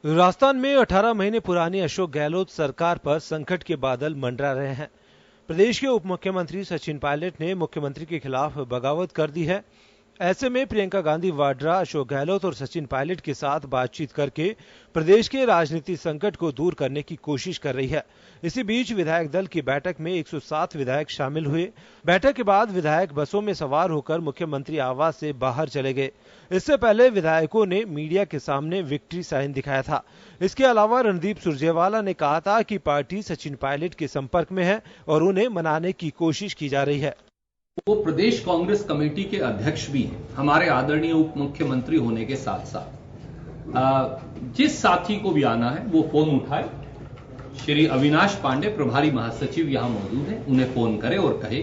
राजस्थान में 18 महीने पुरानी अशोक गहलोत सरकार पर संकट के बादल मंडरा रहे हैं। प्रदेश के उप मुख्यमंत्री सचिन पायलट ने मुख्यमंत्री के खिलाफ बगावत कर दी है। ऐसे में प्रियंका गांधी वाड्रा अशोक गहलोत और सचिन पायलट के साथ बातचीत करके प्रदेश के राजनीतिक संकट को दूर करने की कोशिश कर रही है। इसी बीच विधायक दल की बैठक में 107 विधायक शामिल हुए। बैठक के बाद विधायक बसों में सवार होकर मुख्यमंत्री आवास से बाहर चले गए। इससे पहले विधायकों ने मीडिया के सामने विक्ट्री साइन दिखाया था। इसके अलावा रणदीप सुरजेवाला ने कहा था कि पार्टी सचिन पायलट के संपर्क में है और उन्हें मनाने की कोशिश की जा रही है। वो प्रदेश कांग्रेस कमेटी के अध्यक्ष भी हैं, हमारे आदरणीय उप मुख्यमंत्री होने के साथ साथ जिस साथी को भी आना है वो फोन उठाए। श्री अविनाश पांडे प्रभारी महासचिव यहां मौजूद हैं, उन्हें फोन करे और कहे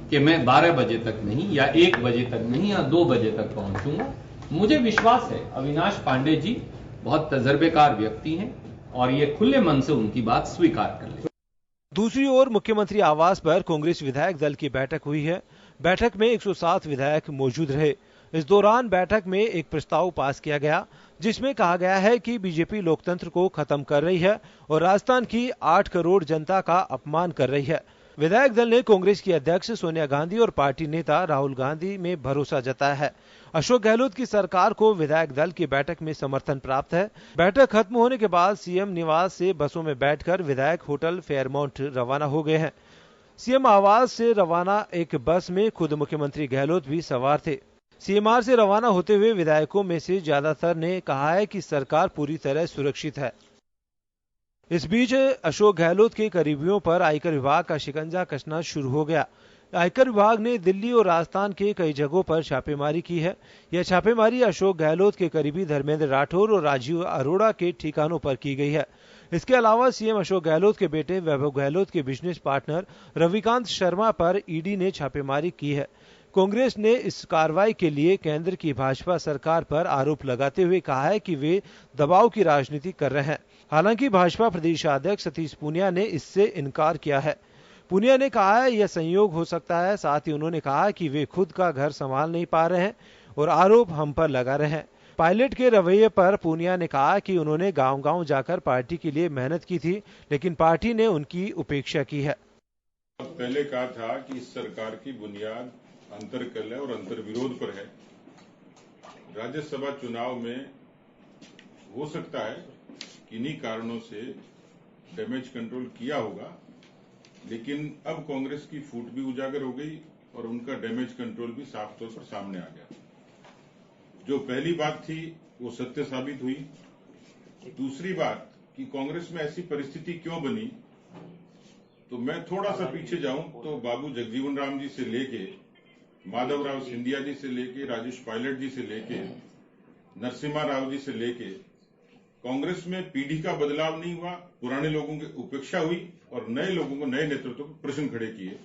कि मैं 12 बजे तक नहीं या 1 बजे तक नहीं या 2 बजे तक पहुंचूंगा। मुझे विश्वास है अविनाश पांडे जी बहुत तजर्बेकार व्यक्ति हैं और ये खुले मन से उनकी बात स्वीकार कर ले। दूसरी ओर मुख्यमंत्री आवास पर कांग्रेस विधायक दल की बैठक हुई है। बैठक में 107 विधायक मौजूद रहे। इस दौरान बैठक में एक प्रस्ताव पास किया गया जिसमें कहा गया है कि बीजेपी लोकतंत्र को खत्म कर रही है और राजस्थान की 8 करोड़ जनता का अपमान कर रही है। विधायक दल ने कांग्रेस की अध्यक्ष सोनिया गांधी और पार्टी नेता राहुल गांधी में भरोसा जताया है। अशोक गहलोत की सरकार को विधायक दल की बैठक में समर्थन प्राप्त है। बैठक खत्म होने के बाद सीएम निवास से बसों में बैठकर विधायक होटल फेयरमाउंट रवाना हो गए हैं। सीएम आवास से रवाना एक बस में खुद मुख्यमंत्री गहलोत भी सवार थे। सीएमआर से रवाना होते हुए विधायकों में से ज्यादातर ने कहा है कि सरकार पूरी तरह सुरक्षित है। इस बीच अशोक गहलोत के करीबियों पर आयकर विभाग का शिकंजा कसना शुरू हो गया। आयकर विभाग ने दिल्ली और राजस्थान के कई जगहों पर छापेमारी की है। यह छापेमारी अशोक गहलोत के करीबी धर्मेंद्र राठौर और राजीव अरोड़ा के ठिकानों पर की गई है। इसके अलावा सीएम अशोक गहलोत के बेटे वैभव गहलोत के बिजनेस पार्टनर रविकांत शर्मा पर ईडी ने छापेमारी की है। कांग्रेस ने इस कार्रवाई के लिए केंद्र की भाजपा सरकार पर आरोप लगाते हुए कहा है कि वे दबाव की राजनीति कर रहे हैं। हालांकि भाजपा प्रदेशाध्यक्ष सतीश पूनिया ने इससे इनकार किया है। पूनिया ने कहा है यह संयोग हो सकता है। साथ ही उन्होंने कहा कि वे खुद का घर संभाल नहीं पा रहे हैं और आरोप हम पर लगा रहे हैं। पायलट के रवैये पर पूनिया ने कहा कि उन्होंने गांव-गांव जाकर पार्टी के लिए मेहनत की थी, लेकिन पार्टी ने उनकी उपेक्षा की है। पहले कहा था कि इस सरकार की बुनियाद अंतरकलह और अंतर्विरोध पर है। राज्यसभा चुनाव में हो सकता है किन्हीं कारणों से डैमेज कंट्रोल किया होगा, लेकिन अब कांग्रेस की फूट भी उजागर हो गई और उनका डैमेज कंट्रोल भी साफ तौर पर सामने आ गया। जो पहली बात थी वो सत्य साबित हुई। दूसरी बात कि कांग्रेस में ऐसी परिस्थिति क्यों बनी, तो मैं थोड़ा सा पीछे जाऊं तो बाबू जगजीवन राम जी से लेके माधवराव सिंधिया जी से लेके राजेश पायलट जी से लेके नरसिम्हा राव जी से लेके कांग्रेस में पीढ़ी का बदलाव नहीं हुआ। पुराने लोगों की उपेक्षा हुई और नए लोगों को, नए नेतृत्व को प्रश्न खड़े किए।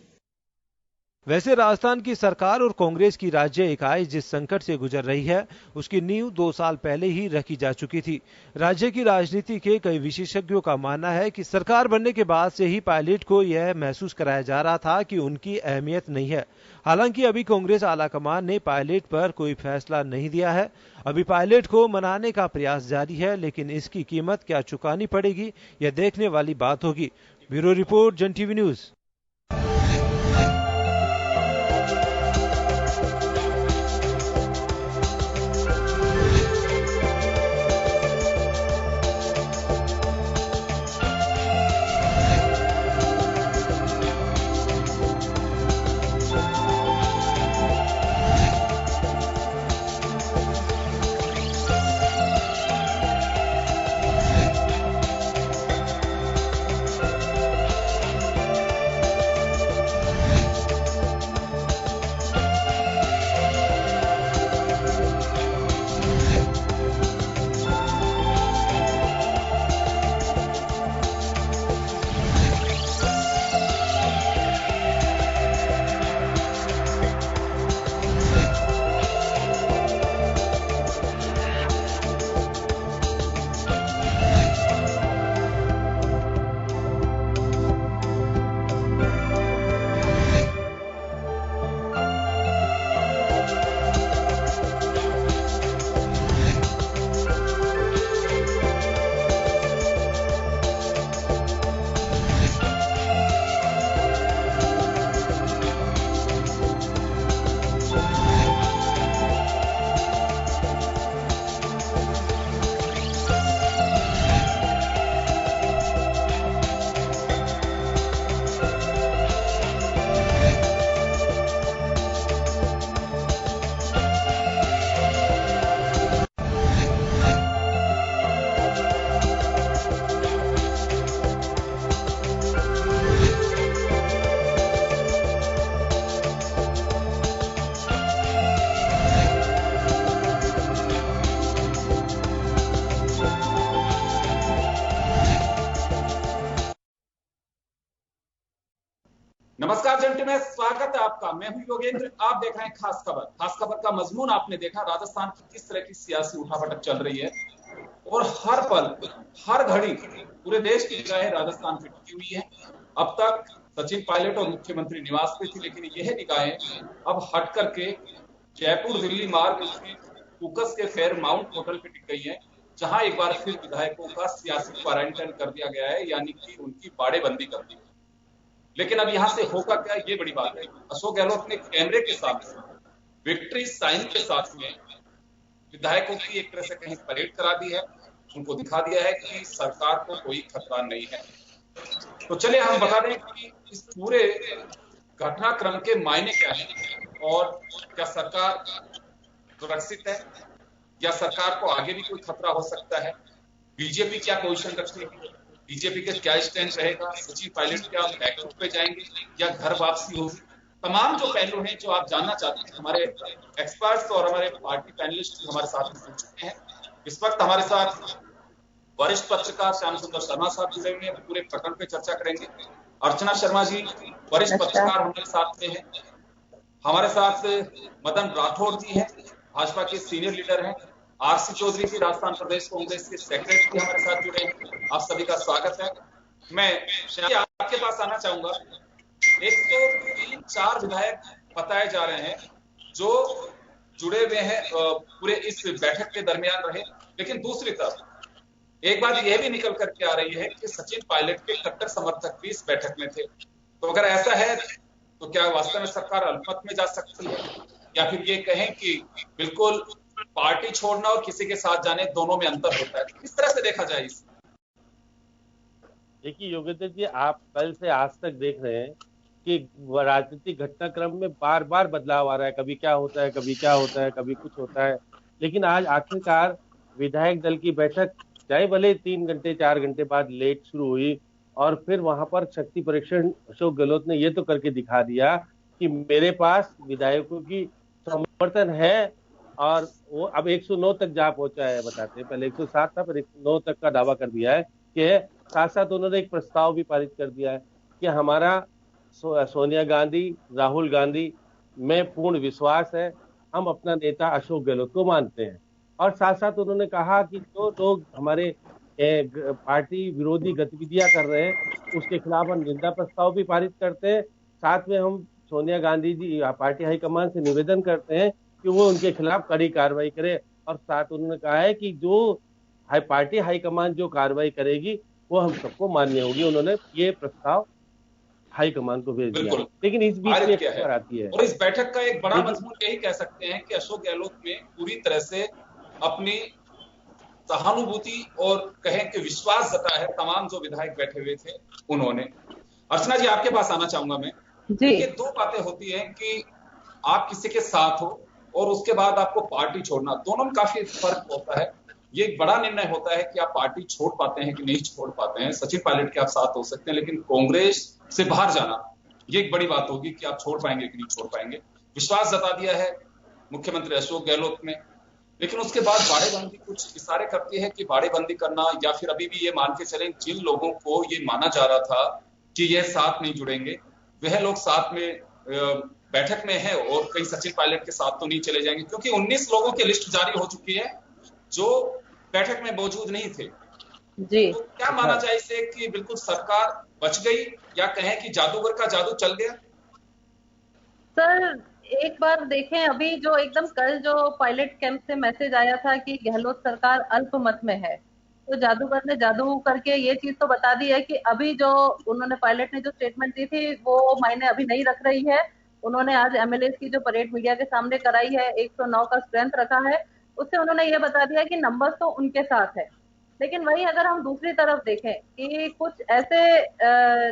वैसे राजस्थान की सरकार और कांग्रेस की राज्य इकाई जिस संकट से गुजर रही है उसकी नींव 2 साल पहले ही रखी जा चुकी थी। राज्य की राजनीति के कई विशेषज्ञों का मानना है कि सरकार बनने के बाद से ही पायलट को यह महसूस कराया जा रहा था कि उनकी अहमियत नहीं है। हालांकि अभी कांग्रेस आलाकमान ने पायलट पर कोई फैसला नहीं दिया है। अभी पायलट को मनाने का प्रयास जारी है, लेकिन इसकी कीमत क्या चुकानी पड़ेगी यह देखने वाली बात होगी। ब्यूरो रिपोर्ट, जन टीवी न्यूज। मैं स्वागत है आपका। मैं हूं योगेंद्र। आप देख रहे हैं खास खबर। खास खबर का मजमून आपने देखा, राजस्थान की किस तरह की सियासी उठापटक चल रही है और हर पल हर घड़ी पूरे देश की निगाहें राजस्थान पे टिकी हुई है। अब तक सचिन पायलट और मुख्यमंत्री निवास पे थी, लेकिन यह निगाहें अब हट करके जयपुर दिल्ली मार्ग स्थित कुकस के फेयर माउंट होटल पे टिक गई है, जहां एक बार फिर विधायकों का सियासी क्वारंटाइन कर दिया गया है, यानी कि उनकी बाड़ेबंदी कर दी है। लेकिन अब यहां से होगा क्या, ये बड़ी बात है। अशोक गहलोत ने कैमरे के सामने विक्ट्री साइन के साथ में विधायकों की एक तरह से कहीं परेड करा दी है। उनको दिखा दिया है कि सरकार को कोई खतरा नहीं है। तो चलिए हम बता दें कि इस पूरे घटनाक्रम के मायने क्या है और क्या सरकार सुरक्षित है या सरकार को आगे भी कोई खतरा हो सकता है। बीजेपी क्या पोजीशन रखेगी, बीजेपी का क्या स्टैंड रहेगा, सचिन पायलट क्या बैकफुट पे जाएंगे या घर वापसी होगी। तमाम जो पहलू हैं जो आप जानना चाहते हैं, हमारे एक्सपर्ट्स और हमारे पार्टी पैनलिस्ट हमारे साथ में जुड़ चुके हैं। इस वक्त हमारे साथ वरिष्ठ पत्रकार श्याम सुंदर शर्मा साहब जुड़े हुए हैं, पूरे प्रकरण पे चर्चा करेंगे। अर्चना शर्मा जी वरिष्ठ पत्रकार हमारे साथ में हैं। हमारे साथ मदन राठौड़ जी हैं, भाजपा के सीनियर लीडर हैं। आरसी चौधरी जी राजस्थान प्रदेश कांग्रेस के सेक्रेटरी हमारे साथ जुड़े हैं। आप सभी का स्वागत है। मैं श्याम आपके पास आना चाहूंगा। 103-4 विधायक बताए जा रहे हैं जो जुड़े हुए हैं पूरे इस बैठक के दरमियान रहे, लेकिन दूसरी तरफ एक बात यह भी निकल करके आ रही है कि सचिन पायलट के कट्टर समर्थक भी इस बैठक में थे। तो अगर ऐसा है तो क्या वास्तव में सरकार अल्पमत में जा सकती है या फिर ये कहें कि बिल्कुल पार्टी छोड़ना और किसी के साथ जाने दोनों में अंतर होता है। किस तरह से देखा जाए इसे? देखिए योगेंद्र जी, आप कल से आज तक देख रहे हैं कि राजनीतिक घटनाक्रम में बार बार बदलाव आ रहा है। कभी क्या होता है, कभी क्या होता है, कभी कुछ होता है। लेकिन आज आखिरकार विधायक दल की बैठक चाहे भले 3 घंटे 4 घंटे बाद लेट शुरू हुई और फिर वहां पर शक्ति परीक्षण अशोक गहलोत ने ये तो करके दिखा दिया कि मेरे पास विधायकों की समर्थन है और वो अब 109 तक जा पहुंचा है। बताते हैं पहले 107 था, फिर 109 तक का दावा कर दिया है कि साथ साथ उन्होंने एक प्रस्ताव भी पारित कर दिया है कि हमारा सोनिया गांधी, राहुल गांधी में पूर्ण विश्वास है, हम अपना नेता अशोक गहलोत को मानते हैं। और साथ साथ उन्होंने कहा कि जो लोग हमारे पार्टी विरोधी गतिविधियां कर रहे हैं उसके खिलाफ हम निंदा प्रस्ताव भी पारित करते हैं। साथ में हम सोनिया गांधी जी पार्टी हाईकमान से निवेदन करते हैं कि वो उनके खिलाफ कड़ी कार्रवाई करे। और साथ उन्होंने कहा है कि जो पार्टी हाईकमान जो कार्रवाई करेगी वो हम सबको मान्य होगी। उन्होंने ये प्रस्ताव हाईकमान को भेज दिया, लेकिन इस बीच में खबर आती है और इस बैठक का एक बड़ा मजमून यही कह सकते हैं कि अशोक गहलोत में पूरी तरह से अपनी सहानुभूति और कहें कि विश्वास जताया है तमाम जो विधायक बैठे हुए थे उन्होंने। अर्चना जी आपके पास आना चाहूंगा मैं। ये दो बातें होती हैं कि आप किसी के साथ हो और उसके बाद आपको पार्टी छोड़ना, दोनों में काफी फर्क होता है। ये एक बड़ा निर्णय होता है कि आप पार्टी छोड़ पाते हैं कि नहीं छोड़ पाते हैं। सचिन पायलट के आप साथ हो सकते हैं, लेकिन कांग्रेस से बाहर जाना ये एक बड़ी बात होगी कि आप छोड़ पाएंगे कि नहीं छोड़ पाएंगे। विश्वास जता दिया है मुख्यमंत्री अशोक गहलोत में, लेकिन उसके बाद बाड़ेबंदी कुछ इशारे करती है कि बाड़ेबंदी करना या फिर अभी भी ये मान के चलें जिन लोगों को ये माना जा रहा था कि ये साथ नहीं जुड़ेंगे वह लोग साथ में बैठक में है और कहीं सचिन पायलट के साथ तो नहीं चले जाएंगे, क्योंकि 19 लोगों की लिस्ट जारी हो चुकी है जो बैठक में मौजूद नहीं थे जी। तो क्या माना जाए इसे कि बिल्कुल सरकार बच गई या कहें कि जादूगर का जादू चल गया? सर एक बार देखें, अभी जो एकदम कल जो पायलट कैंप से मैसेज आया था कि गहलोत सरकार अल्पमत में है, तो जादूगर ने जादू करके ये चीज तो बता दी है कि अभी जो उन्होंने पायलट ने जो स्टेटमेंट दी थी वो मायने अभी नहीं रख रही है। उन्होंने आज एमएलए की जो परेड मीडिया के सामने कराई है, 109 का स्ट्रेंथ रखा है, उससे उन्होंने ये बता दिया कि नंबर्स तो उनके साथ है। लेकिन वही अगर हम दूसरी तरफ देखें कि कुछ ऐसे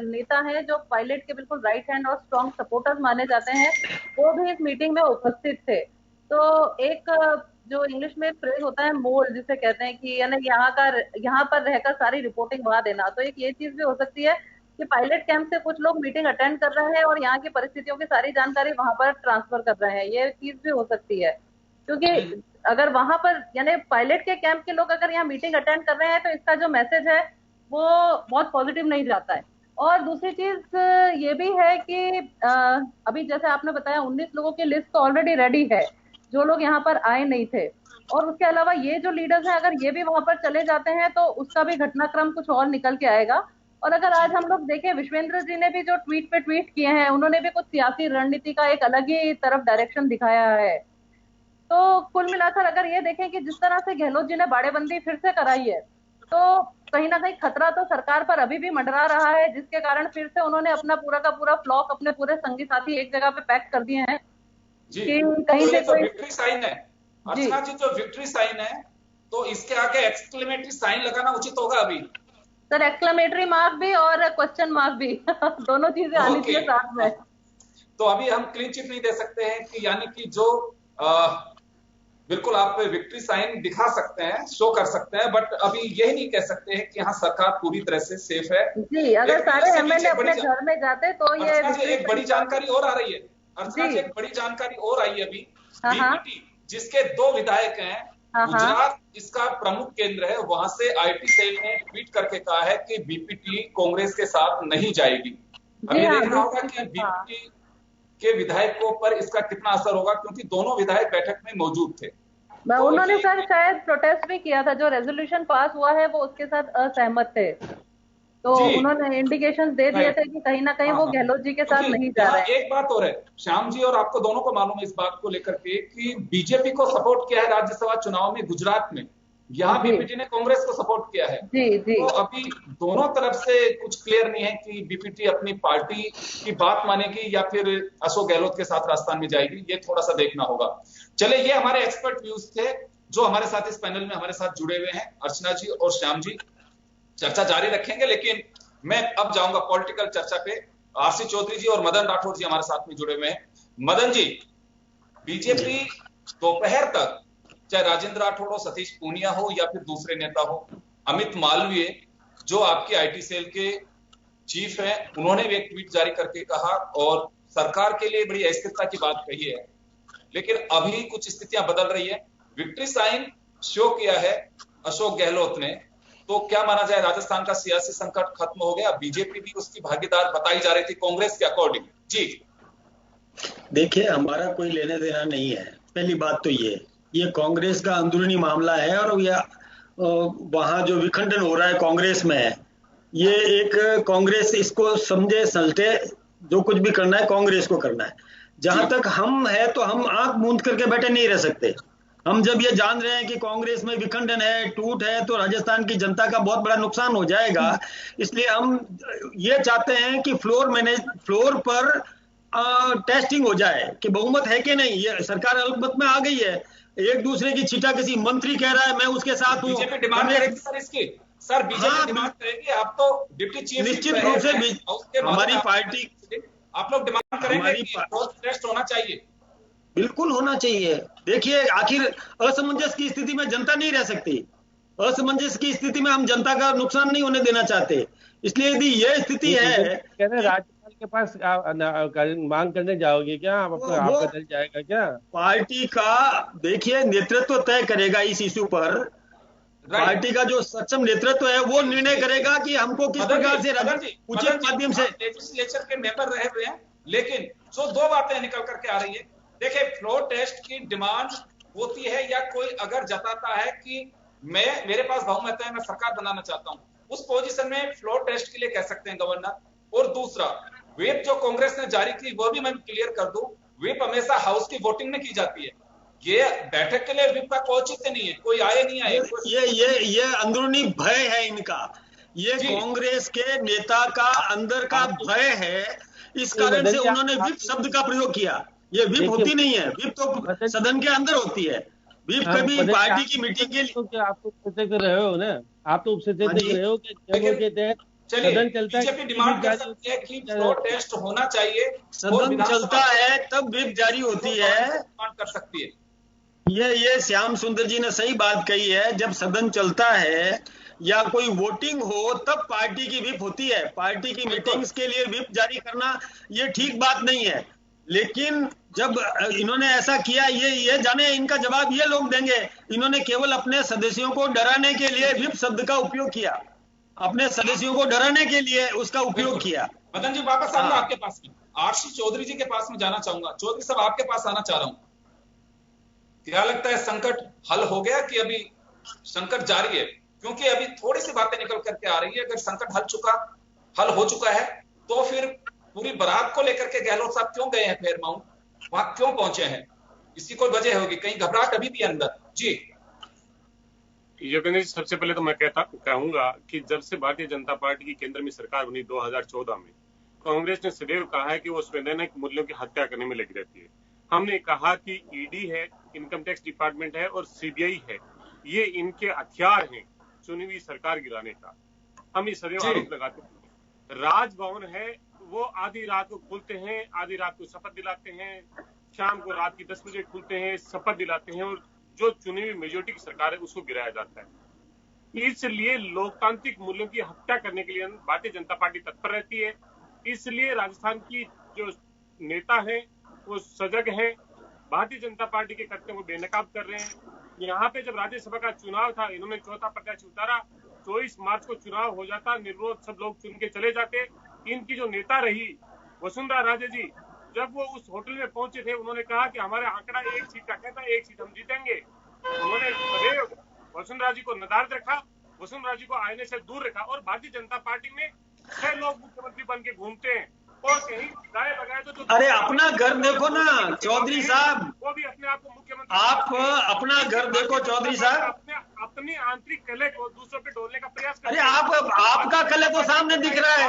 नेता हैं जो पायलट के बिल्कुल राइट हैंड और स्ट्रॉन्ग सपोर्टर्स माने जाते हैं, वो भी इस मीटिंग में उपस्थित थे। तो एक जो इंग्लिश में फ्रेज होता है मोल जिसे कहते हैं कि यानी यहाँ पर रहकर सारी रिपोर्टिंग वहां देना, तो एक ये चीज भी हो सकती है कि पायलट कैंप से कुछ लोग मीटिंग अटेंड कर रहे हैं और यहाँ की परिस्थितियों की सारी जानकारी वहां पर ट्रांसफर कर रहे हैं। ये चीज भी हो सकती है, क्योंकि अगर वहां पर यानी पायलट के कैंप के लोग अगर यहाँ मीटिंग अटेंड कर रहे हैं तो इसका जो मैसेज है वो बहुत पॉजिटिव नहीं जाता है। और दूसरी चीज ये भी है कि अभी जैसे आपने बताया 19 लोगों की लिस्ट तो ऑलरेडी रेडी है, जो लोग यहाँ पर आए नहीं थे। और उसके अलावा ये जो लीडर्स हैं, अगर ये भी वहां पर चले जाते हैं तो उसका भी घटनाक्रम कुछ और निकल के आएगा। और अगर आज हम लोग देखें, विश्वेंद्र जी ने भी जो ट्वीट पे ट्वीट किए हैं, उन्होंने भी कुछ सियासी रणनीति का एक अलग ही तरफ डायरेक्शन दिखाया है। तो कुल मिलाकर अगर ये देखें कि जिस तरह से गहलोत जी ने बाड़ेबंदी फिर से कराई है, तो कहीं ना कहीं खतरा तो सरकार पर अभी भी मंडरा रहा है, जिसके कारण फिर से उन्होंने अपना पूरा का पूरा फ्लॉक, अपने पूरे संगी साथी एक जगह पे पैक कर दिए हैं जी। कि कहीं तो से ये जो कोई विक्ट्री साइन है अर्चना जी, जो विक्ट्री साइन है, तो इसके आगे एक्सक्लेमेटरी साइन लगाना उचित होगा अभी। सर एक्सक्लेमेटरी मार्क भी और क्वेश्चन मार्क भी दोनों चीजें आनी चाहिए साथ में। तो अभी हम क्लीन चिट नहीं दे सकते हैं कि यानी कि जो बिल्कुल आप विक्ट्री साइन दिखा सकते हैं, शो कर सकते हैं, बट अभी यही नहीं कह सकते हैं कि हाँ सरकार पूरी तरह से सेफ है। जी, अगर सारे एमएलए अपने घर में जाते तो ये एक बड़ी जानकारी और आ रही है अर्चना जी, एक बड़ी जानकारी और आई है अभी। बीपीटी जिसके 2 विधायक हैं, गुजरात इसका प्रमुख केंद्र है, वहां से आईटी सेल ने ट्वीट करके कहा है कि बीपीटी कांग्रेस के साथ नहीं जाएगी। अभी देखना होगा कि बीपीटी के विधायकों पर इसका कितना असर होगा, क्योंकि दोनों विधायक बैठक में मौजूद थे। तो उन्होंने सर शायद प्रोटेस्ट भी किया था, जो रेजोल्यूशन पास हुआ है वो उसके साथ असहमत थे, तो उन्होंने इंडिकेशंस दे दिए थे कि कहीं ना कहीं वो गहलोत जी के साथ नहीं जा रहे हैं। एक बात और है श्याम जी, और आपको दोनों को मालूम है इस बात को लेकर के कि बीजेपी को सपोर्ट किया है राज्यसभा चुनाव में गुजरात में, यहाँ बीपीटी ने कांग्रेस को सपोर्ट किया है। तो अभी दोनों तरफ से कुछ क्लियर नहीं है कि बीपीटी अपनी पार्टी की बात मानेगी या फिर अशोक गहलोत के साथ राजस्थान में जाएगी, ये थोड़ा सा देखना होगा। चले, ये हमारे एक्सपर्ट व्यूज थे जो हमारे साथ इस पैनल में हमारे साथ जुड़े हुए हैं, अर्चना जी और श्याम जी। चर्चा जारी रखेंगे, लेकिन मैं अब जाऊंगा पॉलिटिकल चर्चा पे। आरसी चौधरी जी और मदन राठौर जी हमारे साथ में जुड़े हुए हैं। मदन जी, बीजेपी दोपहर तक, चाहे राजेंद्र राठौड़ हो, सतीश पूनिया हो या फिर दूसरे नेता हो, अमित मालवीय जो आपके आईटी सेल के चीफ हैं, उन्होंने भी एक ट्वीट जारी करके कहा और सरकार के लिए बड़ी अस्थिरता की बात कही है। लेकिन अभी कुछ स्थितियां बदल रही है। विक्ट्री साइन शो किया है अशोक गहलोत ने, तो क्या माना जाए राजस्थान का सियासी संकट खत्म हो गया? बीजेपी भी उसकी भागीदार बताई जा रही थी कांग्रेस के अकॉर्डिंग। जी देखिए, हमारा कोई लेने देना नहीं है, पहली बात तो ये कांग्रेस का अंदरूनी मामला है, और वहां जो विखंडन हो रहा है कांग्रेस में, ये एक कांग्रेस इसको समझे सलटे, जो कुछ भी करना है कांग्रेस को करना है। जहां तक हम है तो हम आंख मूंद करके बैठे नहीं रह सकते। हम जब ये जान रहे हैं कि कांग्रेस में विखंडन है, टूट है, तो राजस्थान की जनता का बहुत बड़ा नुकसान हो जाएगा। इसलिए हम ये चाहते हैं कि फ्लोर पर टेस्टिंग हो जाए कि बहुमत है कि नहीं। ये सरकार अल्पमत में आ गई है, एक दूसरे की छिटा किसी मंत्री कह रहा है मैं उसके साथ हूँ। बीजेपी डिमांड करेगी सर इसकी, सर बीजेपी डिमांड करेगी, आप तो डिप्टी चीफ निश्चित रूप से हमारी पार्टी, आप लोग डिमांड करेंगे कि टेस्ट होना चाहिए। बिल्कुल होना चाहिए। देखिए, आखिर असमंजस की स्थिति में जनता नहीं रह सकती। असमंजस की स्थिति में हम जनता का नुकसान नहीं होने देना चाहते। इसलिए यदि यह स्थिति है, राज्यपाल के पास मांग करने जाओगे क्या? आपका दल जाएगा क्या? पार्टी का देखिए नेतृत्व तय करेगा इस इशू पर। पार्टी का जो सक्षम नेतृत्व है वो निर्णय करेगा कि हमको किस प्रकार से उचित माध्यम से। लेजिस्लेचर के मेंबर रहे हुए हैं, लेकिन जो 2 बातें निकल करके आ रही है। देखिए, फ्लोर टेस्ट की डिमांड होती है या कोई अगर जताता है कि मेरे पास बहुमत है, मैं सरकार बनाना चाहता हूं, उस पोजीशन में फ्लोर टेस्ट के लिए कह सकते हैं गवर्नर। और दूसरा, व्हिप जो कांग्रेस ने जारी की वो भी मैं क्लियर कर दूं, व्हिप हमेशा हाउस की वोटिंग में की जाती है। ये बैठक के लिए व्हिप का कोई औचित्य नहीं है, कोई आए नहीं आए। ये अंदरूनी भय है इनका, ये कांग्रेस के नेता का अंदर का भय है। इस कारण से उन्होंने व्हिप शब्द का प्रयोग किया। ये व्हिप होती नहीं है, व्हिप तो सदन के अंदर होती है। व्हिप कभी पार्टी की मीटिंग के लिए। तो आप तो उपसदस्य रहे हो ना, आप तो उपसदस्य रहे हो कि के तहत सदन चलता है, डिमांड कर सकती है कि फ्लोर टेस्ट होना चाहिए। सदन चलता है तब व्हिप जारी होती है, कर सकती है। ये श्याम सुंदर जी ने सही बात कही है। जब सदन चलता है या कोई वोटिंग हो तब पार्टी की व्हिप होती है। पार्टी की मीटिंग्स के लिए व्हिप जारी करना ये ठीक बात नहीं है। लेकिन जब इन्होंने ऐसा किया, ये जाने इनका जवाब ये लोग देंगे। इन्होंने केवल अपने सदस्यों को डराने के लिए व्हिप शब्द का उपयोग किया। अपने सदस्यों को डराने के लिए उसका उपयोग किया। मदन जी वापस आऊंगा आपके पास में, आरसी चौधरी जी के पास में जाना चाहूंगा। चौधरी साहब आपके पास आना चाह रहा हूं, क्या लगता है संकट हल हो गया कि अभी संकट जारी है? क्योंकि अभी थोड़ी सी बातें निकल करके आ रही है, अगर संकट हल हो चुका है तो फिर पूरी बारात को लेकर के गहलोत साहब क्यों गए हैं फेयर माउंट, वहां क्यों पहुंचे हैं? इसकी कोई वजह होगी, कहीं घबराहट अभी भी अंदर? जी योगेंद्र जी, सबसे पहले तो मैं कहूंगा कि जब से भारतीय जनता पार्टी की केंद्र में सरकार बनी 2014 में, कांग्रेस ने सदैव कहा है कि वो संवैधानिक मूल्यों की हत्या करने में लगी रहती है। हमने कहा कि ईडी है, इनकम टैक्स डिपार्टमेंट है और सीबीआई है, ये इनके हथियार हैं चुनी हुई सरकार गिराने का। हम ये सदैव आरोप लगाते हैं। राजभवन है वो आधी रात को खुलते हैं, आधी रात को शपथ दिलाते हैं, शाम को रात की 10 बजे खुलते हैं, शपथ दिलाते हैं, और जो चुनी हुई मेजोरिटी की सरकार है उसको गिराया जाता है। इसलिए लोकतांत्रिक मूल्यों की हत्या करने के लिए भारतीय जनता पार्टी तत्पर रहती है। इसलिए राजस्थान की जो नेता है वो सजग है, भारतीय जनता पार्टी के कर्तव्यों को बेनकाब कर रहे हैं। यहाँ पे जब राज्यसभा का चुनाव था, इन्होंने चौथा प्रत्याशी उतारा, 24 मार्च को चुनाव हो जाता, निर्विरोध सब लोग चुन के चले जाते। इनकी जो नेता रही वसुंधरा राजे जी, जब वो उस होटल में पहुंचे थे, उन्होंने कहा कि हमारा आंकड़ा 1 सीट का कहता है, 1 सीट हम जीतेंगे। उन्होंने सदैव वसुंधरा जी को नदारद रखा, वसुंधरा जी को आईने से दूर रखा, और भारतीय जनता पार्टी में 6 लोग मुख्यमंत्री बन के घूमते हैं और कहीं गाय लगाए तो अरे अपना घर देखो ना चौधरी साहब, वो भी अपने आप को मुख्यमंत्री, आप अपना घर देखो चौधरी साहब, अपनी आंतरिक कले को दूसरों पे डोलने का प्रयास करते हैं। अरे आपका कले तो सामने दिख रहा है,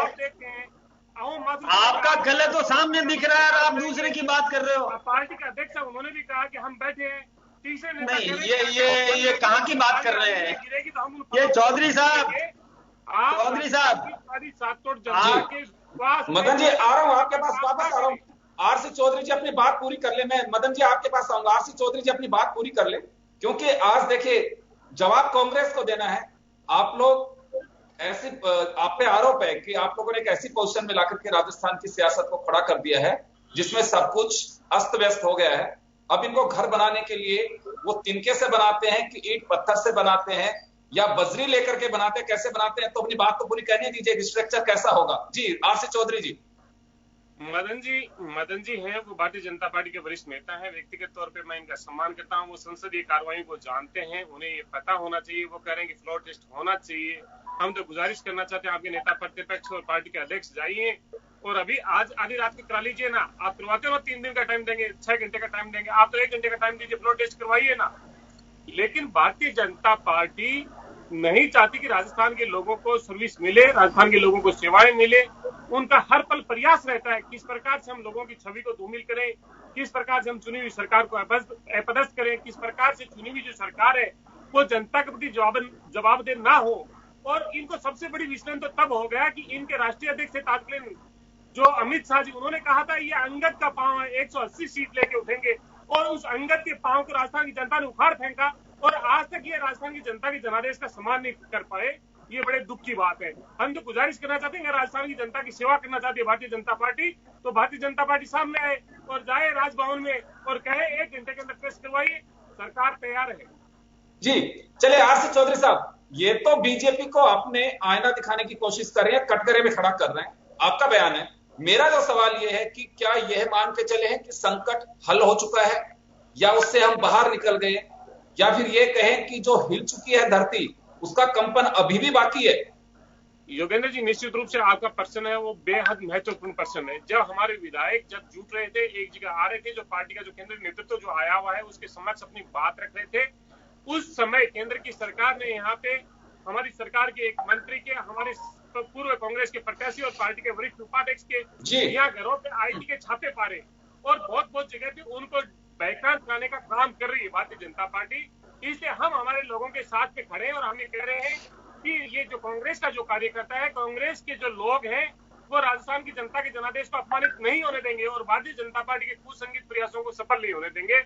आपका कले तो सामने दिख रहा है और आप दूसरे की बात कर रहे हो। पार्टी के अध्यक्ष साहब उन्होंने भी कहा कि हम बैठे हैं, तीसरे नेता नहीं, ये कहाँ की बात कर रहे हैं ये चौधरी साहब? चौधरी साहब, मदन जी आ रहा हूँ आपके पास, वापस आ रहा हूँ। आरसी चौधरी जी अपनी बात पूरी कर ले, मैं मदन जी आपके पास आऊंगा। आरसी चौधरी जी अपनी बात पूरी कर ले, क्योंकि आज देखिए जवाब कांग्रेस को देना है। आप लोग ऐसी, आप पे आरोप है कि आप लोगों ने एक ऐसी पोजीशन में लाकर के राजस्थान की सियासत को खड़ा कर दिया है जिसमें सब कुछ अस्त व्यस्त हो गया है। अब इनको घर बनाने के लिए वो तिनके से बनाते हैं कि ईंट पत्थर से बनाते हैं या बजरी लेकर के बनाते हैं, कैसे बनाते हैं? तो अपनी बात तो पूरी कहने दीजिए, स्ट्रक्चर कैसा होगा? जी आरसी चौधरी जी। मदन जी हैं वो भारतीय जनता पार्टी के वरिष्ठ नेता हैं, व्यक्तिगत तौर पे मैं इनका सम्मान करता हूं। वो संसदीय कार्रवाई को जानते हैं, उन्हें ये पता होना चाहिए। वो कह रहे हैं कि फ्लोर टेस्ट होना चाहिए। हम तो गुजारिश करना चाहते हैं आपके नेता प्रतिपक्ष और पार्टी के अध्यक्ष जाइए और अभी आज आधी रात को करा लीजिए ना। आप करवाते हो 3 दिन का टाइम देंगे, 6 घंटे का टाइम देंगे, आप तो 1 घंटे का टाइम दीजिए, फ्लोर टेस्ट करवाइए ना। लेकिन भारतीय जनता पार्टी नहीं चाहती कि राजस्थान के लोगों को सर्विस मिले, राजस्थान के लोगों को सेवाएं मिले। उनका हर पल प्रयास रहता है किस प्रकार से हम लोगों की छवि को धूमिल करें, किस प्रकार से हम चुनी हुई सरकार को अपदस्थ करें, किस प्रकार से चुनी हुई जो सरकार है वो जनता के प्रति जवाबदेह ना हो। और इनको सबसे बड़ी विचलन तो तब हो गया कि इनके राष्ट्रीय अध्यक्ष थे तत्कालीन जो अमित शाह जी, उन्होंने कहा था ये अंगद का पांव है, 180 सीट लेके उठेंगे, और उस अंगद के पांव को राजस्थान की जनता ने उखाड़ फेंका और आज तक ये राजस्थान की जनता के जनादेश का सम्मान नहीं कर पाए। ये बड़े दुख की बात है। हम तो गुजारिश करना चाहते हैं, राजस्थान की जनता की सेवा करना चाहती है भारतीय जनता पार्टी, तो भारतीय जनता पार्टी सामने आए और जाए राजभवन में और कहे 1 घंटे के अंदर टेस्ट करवाइए, सरकार तैयार है। जी चलिए आरसी चौधरी साहब, ये तो बीजेपी को अपने आईना दिखाने की कोशिश कर रहे हैं, कटघरे में खड़ा कर रहे हैं, आपका बयान है। मेरा जो सवाल ये है कि क्या यह मान के चले हैं कि संकट हल हो चुका है या उससे हम बाहर निकल गए, या फिर ये कहें कि जो हिल चुकी है धरती उसका कंपन अभी भी बाकी है? योगेंद्र जी, निश्चित रूप से आपका प्रश्न है वो बेहद महत्वपूर्ण प्रश्न है। जब हमारे विधायक जब जुट रहे थे, एक जगह आ रहे थे, जो पार्टी का जो केंद्रीय नेतृत्व जो आया हुआ है उसके समक्ष अपनी बात रख रहे थे, उस समय केंद्र की सरकार ने यहाँ पे हमारी सरकार के एक मंत्री के, हमारे पूर्व कांग्रेस के प्रत्याशी और पार्टी के वरिष्ठ उपाध्यक्ष के यहाँ घरों पे आईटी के छापे पारे और बहुत जगह पे उनको बैकग्राउंड कराने का काम कर रही है भारतीय जनता पार्टी। इसलिए हम हमारे लोगों के साथ पे खड़े हैं और हमें कह रहे हैं कि ये जो कांग्रेस का जो कार्यकर्ता है, कांग्रेस के जो लोग हैं, वो राजस्थान की जनता के जनादेश को अपमानित नहीं होने देंगे और भारतीय जनता पार्टी के कुसंगत प्रयासों को सफल नहीं होने देंगे।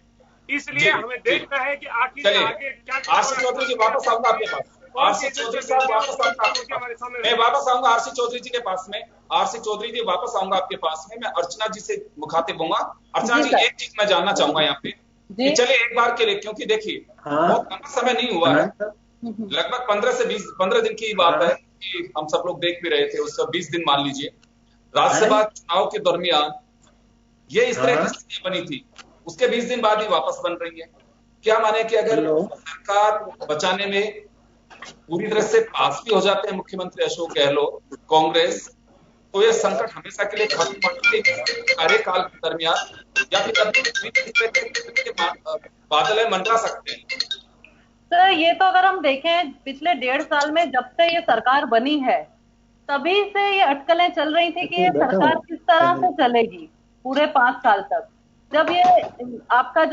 इसलिए हमें देखना है कि आखिर आगे क्या। आरसी चौधरी जी वापस आऊंगा आपके पास, आरसी चौधरी साहब वापस आऊंगा, मैं वापस आऊंगा आरसी चौधरी जी के पास में। आरसी चौधरी जी वापस आऊंगा आपके पास में। मैं अर्चना जी से मुखातिब होऊंगा। अर्चना जी, एक चीज मैं जानना चाहूंगा यहाँ पे, चलिए एक बार के लिए, क्योंकि देखिए बहुत लंबा समय नहीं हुआ है, लगभग 15 से 20 दिन की बात है। कि हम सब लोग देख भी रहे थे, उसका 20 दिन मान लीजिए, राज्यसभा चुनाव के दरमियान ये इस तरह की स्थिति बनी थी, उसके 20 दिन बाद ही वापस बन रही है। क्या माने कि अगर सरकार बचाने में पूरी तरह से पास भी हो जाते हैं मुख्यमंत्री अशोक गहलोत, कांग्रेस, तो ये संकट हमेशा के लिए खत्म होने के कार्यकाल के दरमियान या फिर अभी बादल मंडरा सकते हैं। सर ये तो अगर हम देखें पिछले 1.5 साल में जब से ये सरकार बनी है तभी से ये अटकलें चल रही थी कि ये सरकार किस तरह से चलेगी पूरे 5 साल तक। जब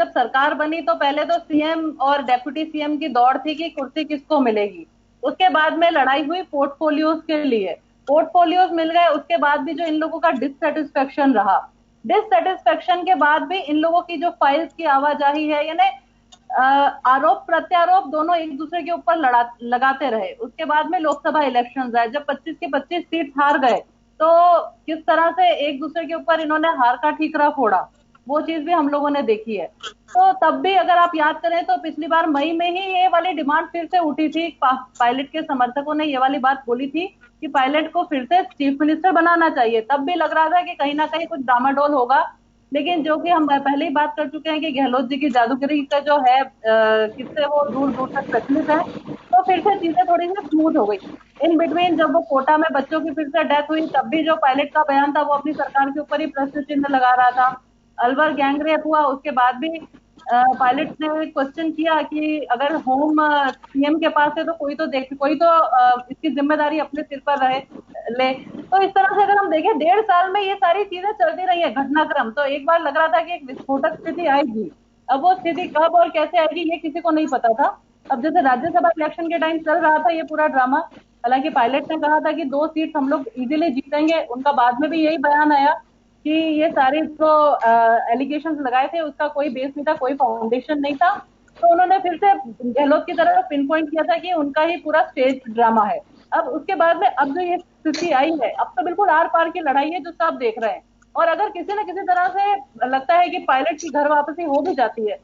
सरकार बनी तो पहले तो सीएम और डेप्यूटी सीएम की दौड़ थी कि कुर्सी किसको मिलेगी। उसके बाद में लड़ाई हुई पोर्टफोलियोज के लिए, पोर्टफोलियोज मिल गए। उसके बाद भी जो इन लोगों का डिससेटिस्फेक्शन रहा, डिससेटिस्फेक्शन के बाद भी इन लोगों की जो फाइल्स की आवाजाही है, यानी आरोप प्रत्यारोप दोनों एक दूसरे के ऊपर लगाते रहे। उसके बाद में लोकसभा इलेक्शंस आए, जब 25 की 25 सीट हार गए तो किस तरह से एक दूसरे के ऊपर इन्होंने हार का ठीकरा फोड़ा, वो चीज भी हम लोगों ने देखी है। तो तब भी अगर आप याद करें तो पिछली बार मई में ही ये वाली डिमांड फिर से उठी थी। पायलट के समर्थकों ने ये वाली बात बोली थी कि पायलट को फिर से चीफ मिनिस्टर बनाना चाहिए। तब भी लग रहा था कि कहीं ना कहीं कुछ डामाडोल होगा, लेकिन जो कि हम पहले ही बात कर चुके हैं कि गहलोत जी की जादूगरी का जो है किससे वो दूर दूर तक प्रचलित है, तो फिर से चीजें थोड़ी सी स्मूथ हो गई। इन बिटवीन जब वो कोटा में बच्चों की फिर से डेथ हुई तब भी जो पायलट का बयान था वो अपनी सरकार के ऊपर ही प्रश्न चिन्ह लगा रहा था। अलवर गैंगरेप हुआ, उसके बाद भी पायलट ने क्वेश्चन किया कि अगर होम सीएम के पास है तो कोई तो इसकी जिम्मेदारी अपने सिर पर ले। तो इस तरह से अगर हम देखें 1.5 साल में ये सारी चीजें चलती रही है घटनाक्रम। तो एक बार लग रहा था कि एक विस्फोटक स्थिति आएगी, अब वो स्थिति कब और कैसे आएगी ये किसी को नहीं पता था। अब जैसे राज्यसभा इलेक्शन के टाइम चल रहा था ये पूरा ड्रामा, हालांकि पायलट ने कहा था कि 2 सीट हम लोग इजीली जीतेंगे, उनका बाद में भी यही बयान आया कि ये सारे जो एलिगेशंस लगाए थे उसका कोई बेस नहीं था, कोई फाउंडेशन नहीं था। तो उन्होंने फिर से गहलोत की तरफ पिन पॉइंट किया था कि उनका ही पूरा स्टेज ड्रामा है। अब उसके बाद में अब जो ये स्थिति आई है, अब तो बिल्कुल आर पार की लड़ाई है जो सब देख रहे हैं। और अगर किसी न किसी तरह से लगता है कि पायलट की घर वापसी हो भी जाती है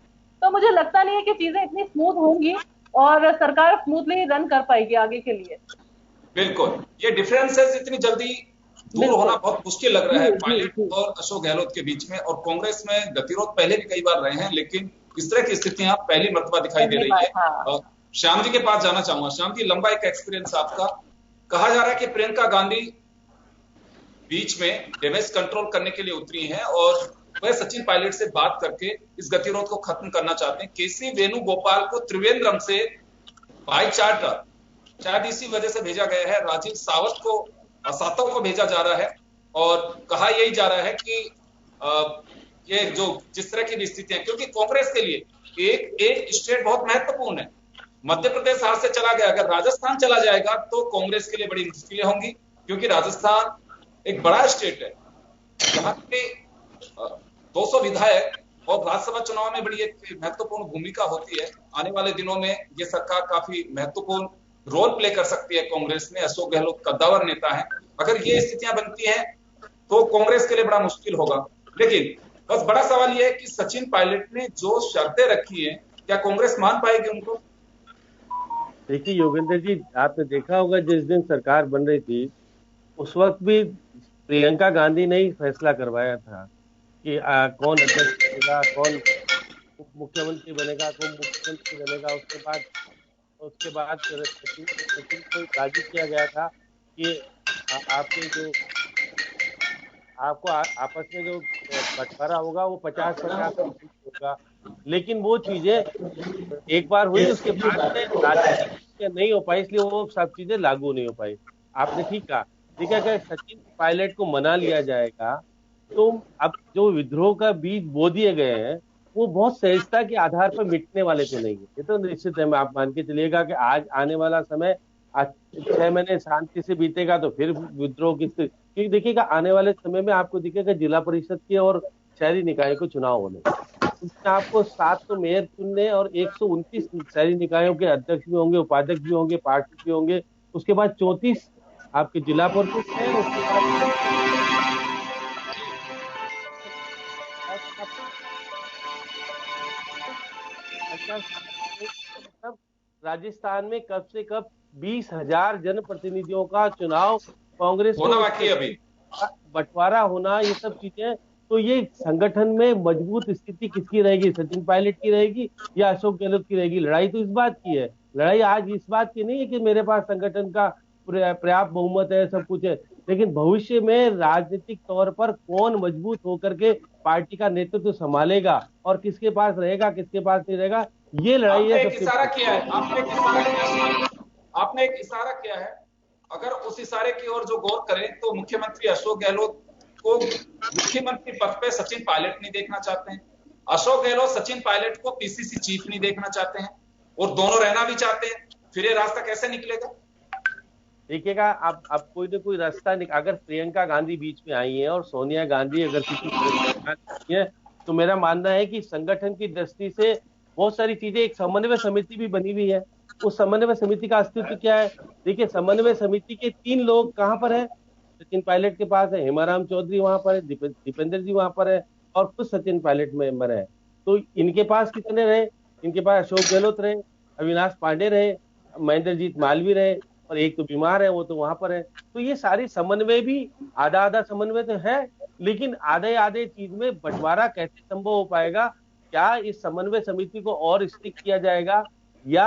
तो मुझे लगता नहीं है कि चीजें इतनी स्मूथ होंगी और सरकार स्मूथली रन कर पाएगी आगे के लिए। बिल्कुल, ये डिफरेंसेस इतनी जल्दी दूर होना बहुत मुश्किल लग रहा है पायलट और अशोक गहलोत के बीच में। और कांग्रेस में गतिरोध पहले भी कई बार रहे हैं, लेकिन इस तरह की स्थितियां पहली मर्तबा दिखाई दे रही है। श्याम जी के पास जाना चाहूंगा। श्याम जी, लंबा एक एक्सपीरियंस आपका। कहा जा रहा है कि प्रियंका गांधी बीच में डैमेज कंट्रोल करने के लिए उतरी हैं और वह सचिन पायलट से बात करके इस गतिरोध को खत्म करना चाहते हैं। केसी वेणुगोपाल को त्रिवेंद्रम से बाई चार्टर शायद इसी वजह से भेजा गया है, राजीव सातव को भेजा जा रहा है और कहा यही जा रहा है कि ये जो जिस तरह की भी स्थितियां, क्योंकि कांग्रेस के लिए एक स्टेट बहुत महत्वपूर्ण है। मध्य प्रदेश हाथ से चला गया, अगर राजस्थान चला जाएगा तो कांग्रेस के लिए बड़ी मुश्किलें होंगी, क्योंकि राजस्थान एक बड़ा स्टेट है जहां पे 200 विधायक और राज्यसभा चुनाव में बड़ी एक महत्वपूर्ण भूमिका होती है। आने वाले दिनों में ये सरकार काफी महत्वपूर्ण रोल प्ले कर सकती है कांग्रेस में। अशोक गहलोत कद्दावर नेता है, अगर ये स्थितियां बनती हैं तो कांग्रेस के लिए बड़ा मुश्किल होगा। लेकिन बस बड़ा सवाल ये है कि सचिन पायलट ने जो शर्तें रखी हैं क्या कांग्रेस मान पाएगी उनको? देखिए योगेंद्र जी, आपने देखा होगा जिस दिन सरकार बन रही थी उस वक्त भी प्रियंका गांधी ने ही फैसला करवाया था कि कौन अध्यक्ष बनेगा, कौन उप मुख्यमंत्री बनेगा, कौन मुख्यमंत्री बनेगा। उसके बाद सचिन को राजी किया गया था कि आपके जो आपको आपस में जो बंटवारा होगा वो 50-50 होगा। लेकिन वो चीजें एक बार हुई, उसके बाद राजनीति नहीं हो पाई, इसलिए वो सब चीजें लागू नहीं हो पाई। आपने ठीक कहा। देखिए अगर सचिन पायलट को मना लिया जाएगा तो अब जो विद्रोह का बीज बो दिए गए हैं वो बहुत सहजता के आधार पर मिटने वाले तो नहीं है। ये तो निश्चित है, आप मान के चलिएगा कि आज आने वाला समय 6 महीने शांति से बीतेगा तो फिर विद्रोह की स्थिति, क्योंकि देखिएगा आने वाले समय में आपको दिखेगा जिला परिषद के और शहरी निकाय को चुनाव होने, उसमें आपको 700 मेयर चुनने और 129 शहरी निकायों के अध्यक्ष भी होंगे, उपाध्यक्ष भी होंगे, पार्षद भी होंगे। उसके बाद 34 आपके जिला परिषद है, उसके बाद मतलब राजस्थान में कब से कब 20,000 जनप्रतिनिधियों का चुनाव कांग्रेस होना बाकी है अभी, बंटवारा होना, ये सब चीजें, तो ये संगठन में मजबूत स्थिति किसकी रहेगी? सचिन पायलट की रहेगी या अशोक गहलोत की रहेगी? लड़ाई तो इस बात की है। लड़ाई आज इस बात की नहीं है कि मेरे पास संगठन का पर्याप्त बहुमत है, सब कुछ है, लेकिन भविष्य में राजनीतिक तौर पर कौन मजबूत होकर के पार्टी का नेतृत्व संभालेगा और किसके पास रहेगा, किसके पास नहीं रहेगा, ये लड़ाई है। आपने एक इशारा किया है, आपने एक इशारा किया है। अगर उस इशारे की ओर जो गौर करें तो मुख्यमंत्री अशोक गहलोत को मुख्यमंत्री पद पे सचिन पायलट नहीं देखना चाहते हैं, अशोक गहलोत सचिन पायलट को पीसीसी चीफ नहीं देखना चाहते हैं, और दोनों रहना भी चाहते हैं। फिर ये रास्ता कैसे निकलेगा? देखिएगा, अब कोई ना कोई रास्ता अगर प्रियंका गांधी बीच में आई है और सोनिया गांधी अगर किसी है, तो मेरा मानना है कि संगठन की दृष्टि से बहुत सारी चीजें, एक समन्वय समिति भी बनी हुई है। उस समन्वय समिति का अस्तित्व क्या है? देखिए, समन्वय समिति के 3 लोग कहां पर है? सचिन पायलट के पास है, हेमाराम चौधरी वहां पर है, दीपेंद्र जी वहां पर है, और खुद सचिन पायलट मेंबर है। तो इनके पास कितने रहे? इनके पास अशोक गहलोत रहे, अविनाश पांडे रहे, महेंद्रजीत मालवीय रहे, और एक तो बीमार है, वो तो वहां पर है। तो ये सारी समन्वय भी आधा आधा समन्वय तो है, लेकिन आधे आधे चीज में बंटवारा कैसे संभव हो पाएगा? क्या इस समन्वय समिति को और स्टिक किया जाएगा या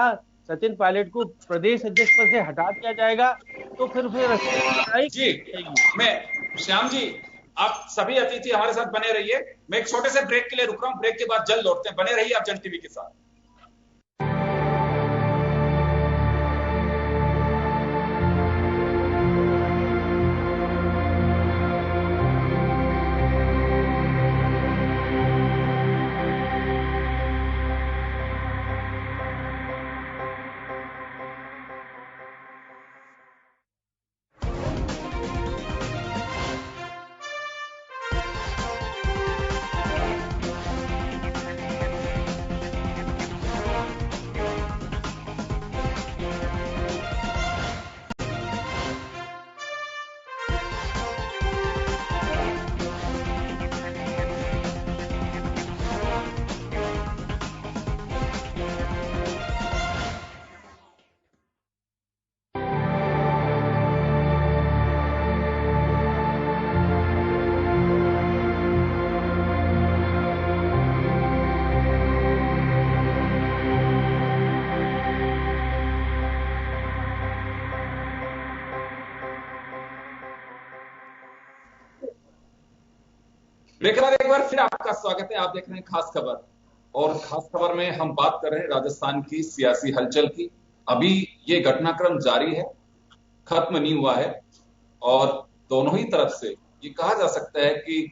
सचिन पायलट को प्रदेश अध्यक्ष पद से हटा दिया जाएगा? तो फिर जी, मैं श्याम जी, आप सभी अतिथि हमारे साथ बने रहिए। मैं एक छोटे से ब्रेक के लिए रुक रहा हूं, ब्रेक के बाद जल्द लौटते हैं। बने रहिए आप जन टीवी के साथ। बेकरार एक बार फिर आपका स्वागत है। आप देख रहे हैं खास खबर, और खास खबर में हम बात कर रहे हैं राजस्थान की सियासी हलचल की। अभी ये घटनाक्रम जारी है, खत्म नहीं हुआ है, और दोनों ही तरफ से ये कहा जा सकता है कि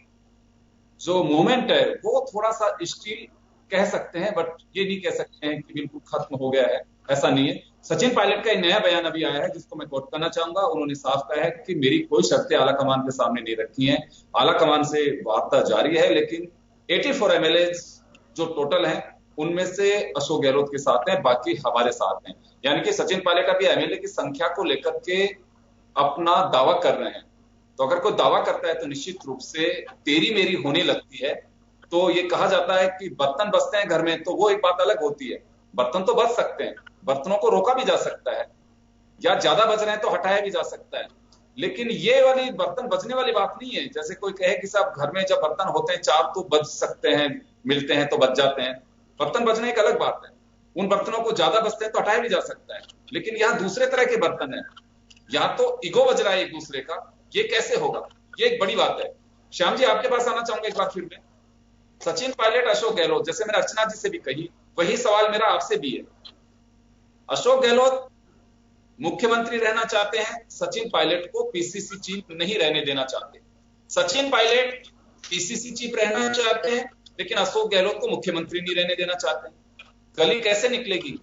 जो मोमेंट है वो थोड़ा सा स्टील कह सकते हैं, बट ये नहीं कह सकते हैं कि बिल्कुल खत्म हो गया है, ऐसा नहीं है। सचिन पायलट का एक नया बयान अभी आया है जिसको मैं कोट करना चाहूंगा। उन्होंने साफ कहा है कि मेरी कोई शर्तें आला कमान के सामने नहीं रखी हैं, आला कमान से वार्ता जारी है, लेकिन 84 एमएलए जो टोटल हैं उनमें से अशोक गहलोत के साथ हैं, बाकी हमारे साथ हैं। यानी कि सचिन पायलट अभी एमएलए की संख्या को लेकर के अपना दावा कर रहे हैं। तो अगर कोई दावा करता है तो निश्चित रूप से तेरी मेरी होने लगती है। तो ये कहा जाता है कि बर्तन बचते हैं घर में, तो वो एक बात अलग होती है। बर्तन तो बच सकते हैं, बर्तनों को रोका भी जा सकता है, या ज्यादा बच रहे हैं तो हटाया भी जा सकता है, लेकिन ये वाली बर्तन बचने वाली बात नहीं है। जैसे कोई कहे कि साहब घर में जब बर्तन होते हैं 4 तो बच सकते हैं, मिलते हैं तो बच जाते हैं। बर्तन बचने एक अलग बात है, उन बर्तनों को ज्यादा बचते हैं तो हटाया भी जा सकता है, लेकिन यहाँ दूसरे तरह के बर्तन है, यहाँ तो ईगो बज रहा है एक दूसरे का। ये कैसे होगा, ये एक बड़ी बात है। श्याम जी, आपके पास आना चाहूंगा एक बार फिर मैं। सचिन पायलट, अशोक गहलोत, जैसे मैंने अर्चना जी से भी कही, वही सवाल मेरा आपसे भी है। अशोक गहलोत मुख्यमंत्री रहना चाहते हैं, सचिन पायलट को पीसीसी चीफ नहीं रहने देना चाहते। सचिन पायलट पीसीसी चीफ रहना चाहते हैं, लेकिन अशोक गहलोत को मुख्यमंत्री नहीं रहने देना चाहते हैं। गली कैसे निकलेगी?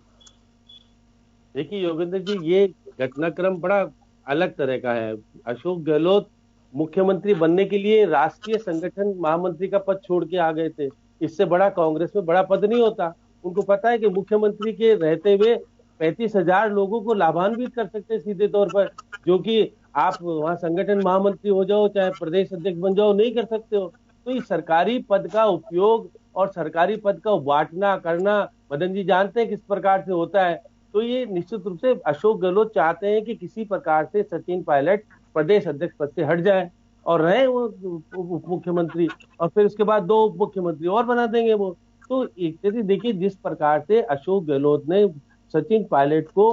देखिए योगेंद्र जी, ये घटनाक्रम बड़ा अलग तरह का है। अशोक गहलोत मुख्यमंत्री बनने के लिए राष्ट्रीय संगठन महामंत्री का पद छोड़ के आ गए थे। इससे बड़ा कांग्रेस में बड़ा पद नहीं होता। उनको पता है कि मुख्यमंत्री के रहते हुए 35,000 लोगों को लाभान्वित कर सकते हैं सीधे तौर पर, जो कि आप वहां संगठन महामंत्री हो जाओ चाहे प्रदेश अध्यक्ष बन जाओ, नहीं कर सकते हो। तो इस सरकारी पद का उपयोग और सरकारी पद का बांटना करना, मदन जी जानते हैं किस प्रकार से होता है। तो ये निश्चित रूप से अशोक गहलोत चाहते हैं कि किसी प्रकार से सचिन पायलट प्रदेश अध्यक्ष पद से हट जाए और रहे वो उप मुख्यमंत्री, और फिर उसके बाद 2 उप मुख्यमंत्री और बना देंगे वो। तो एक तरह देखिए जिस प्रकार से अशोक गहलोत ने सचिन पायलट को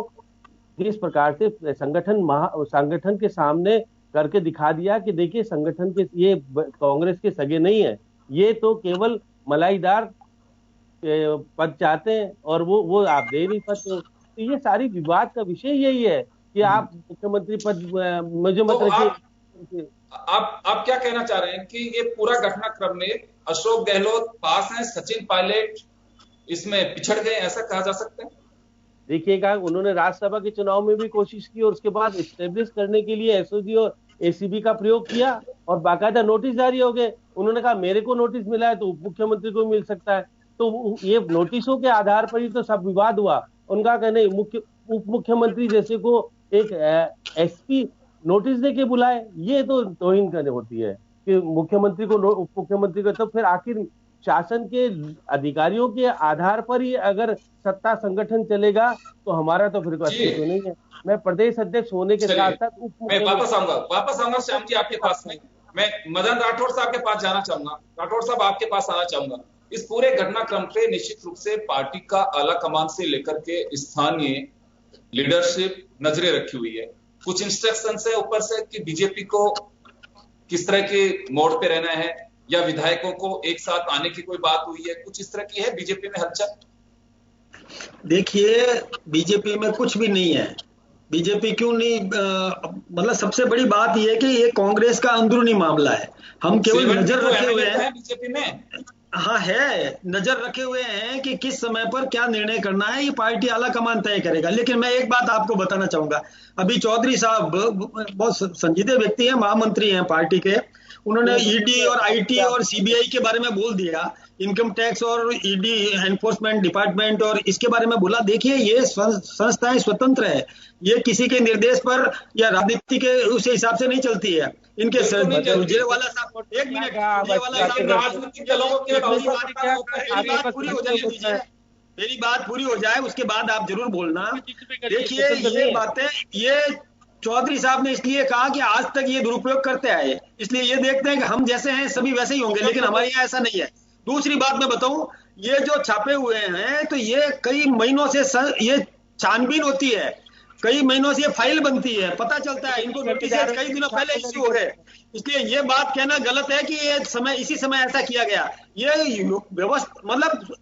जिस प्रकार से संगठन के सामने करके दिखा दिया कि देखिए संगठन के ये कांग्रेस के सगे नहीं है, ये तो केवल मलाईदार पद चाहते हैं और वो आप दे नहीं पाते। तो ये सारी विवाद का विषय यही है कि आप मुख्यमंत्री पद मुझे मत रखिए। आप क्या कहना चाह रहे हैं कि ये पूरा घटनाक्रम में अशोक गहलोत पास हैं, सचिन पायलट इसमें पिछड़ गए, ऐसा कहा जा सकता है? देखिएगा, उन्होंने राज्यसभा के चुनाव में भी कोशिश की और उसके बाद एस्टेब्लिश करने के लिए एसओजी और एसीबी का प्रयोग किया और बाकायदा नोटिस जारी हो गए। उन्होंने कहा मेरे को नोटिस मिला है तो उप मुख्यमंत्री को मिल सकता है। तो ये नोटिसों के आधार पर ही तो सब विवाद हुआ। उनका कहना उप मुख्यमंत्री जैसे को एक एसपी नोटिस दे के बुलाए, ये तो तौहीन करने होती है कि मुख्यमंत्री को उप मुख्यमंत्री को। तो फिर आखिर शासन के अधिकारियों के आधार पर ही अगर सत्ता संगठन चलेगा तो हमारा तो फिर कोई अस्तित्व नहीं है। मैं प्रदेश अध्यक्ष होने के साथ साथ मैं वापस आऊंगा श्याम जी आपके पास में। मैं मदन राठौड़ साहब के पास जाना चाहूंगा। राठौड़ साहब आपके पास आना चाहूंगा। इस पूरे घटनाक्रम पे निश्चित रूप से पार्टी का आला कमान से लेकर के स्थानीय लीडरशिप नजरें रखी हुई है। कुछ इंस्ट्रक्शन है ऊपर से कि बीजेपी को किस तरह के मोड पे रहना है या विधायकों को एक साथ आने की कोई बात हुई है, कुछ इस तरह की है बीजेपी में हलचल? देखिए, बीजेपी में कुछ भी नहीं है। बीजेपी क्यों नहीं, मतलब सबसे बड़ी बात यह है कि ये कांग्रेस का अंदरूनी मामला है। हम केवल नजर रखे हुए हैं बीजेपी में। हाँ है, नजर रखे हुए हैं कि किस समय पर क्या निर्णय करना है, ये पार्टी आला कमान तय करेगा। लेकिन मैं एक बात आपको बताना चाहूंगा, अभी चौधरी साहब बहुत संजीदे व्यक्ति हैं, महामंत्री हैं पार्टी के, उन्होंने ईडी और आईटी और सीबीआई के बारे में बोल दिया, इनकम टैक्स और ईडी एनफोर्समेंट डिपार्टमेंट और इसके बारे में बोला। देखिए, ये संस्थाएं स्वतंत्र है, ये किसी के निर्देश पर या राजनीति के उस हिसाब से नहीं चलती है। इनके उज्जैवाला साहब, एक मिनट, मेरी बात पूरी हो जाए उसके बाद आप जरूर बोलना। देखिए, ये बातें ये चौधरी साहब ने इसलिए कहा कि आज तक ये दुरुपयोग करते आए, इसलिए ये देखते हैं कि हम जैसे हैं सभी वैसे ही होंगे, लेकिन हमारे यहाँ ऐसा नहीं है। दूसरी बात मैं बताऊं, ये जो छापे हुए हैं तो ये कई महीनों से ये छानबीन होती है, कई महीनों से ये फाइल बनती है, पता चलता है इनको नोटिस कई दिनों पहले इश्यू हो गए। इसलिए ये बात कहना गलत है कि ये समय इसी समय ऐसा किया गया। ये व्यवस्था मतलब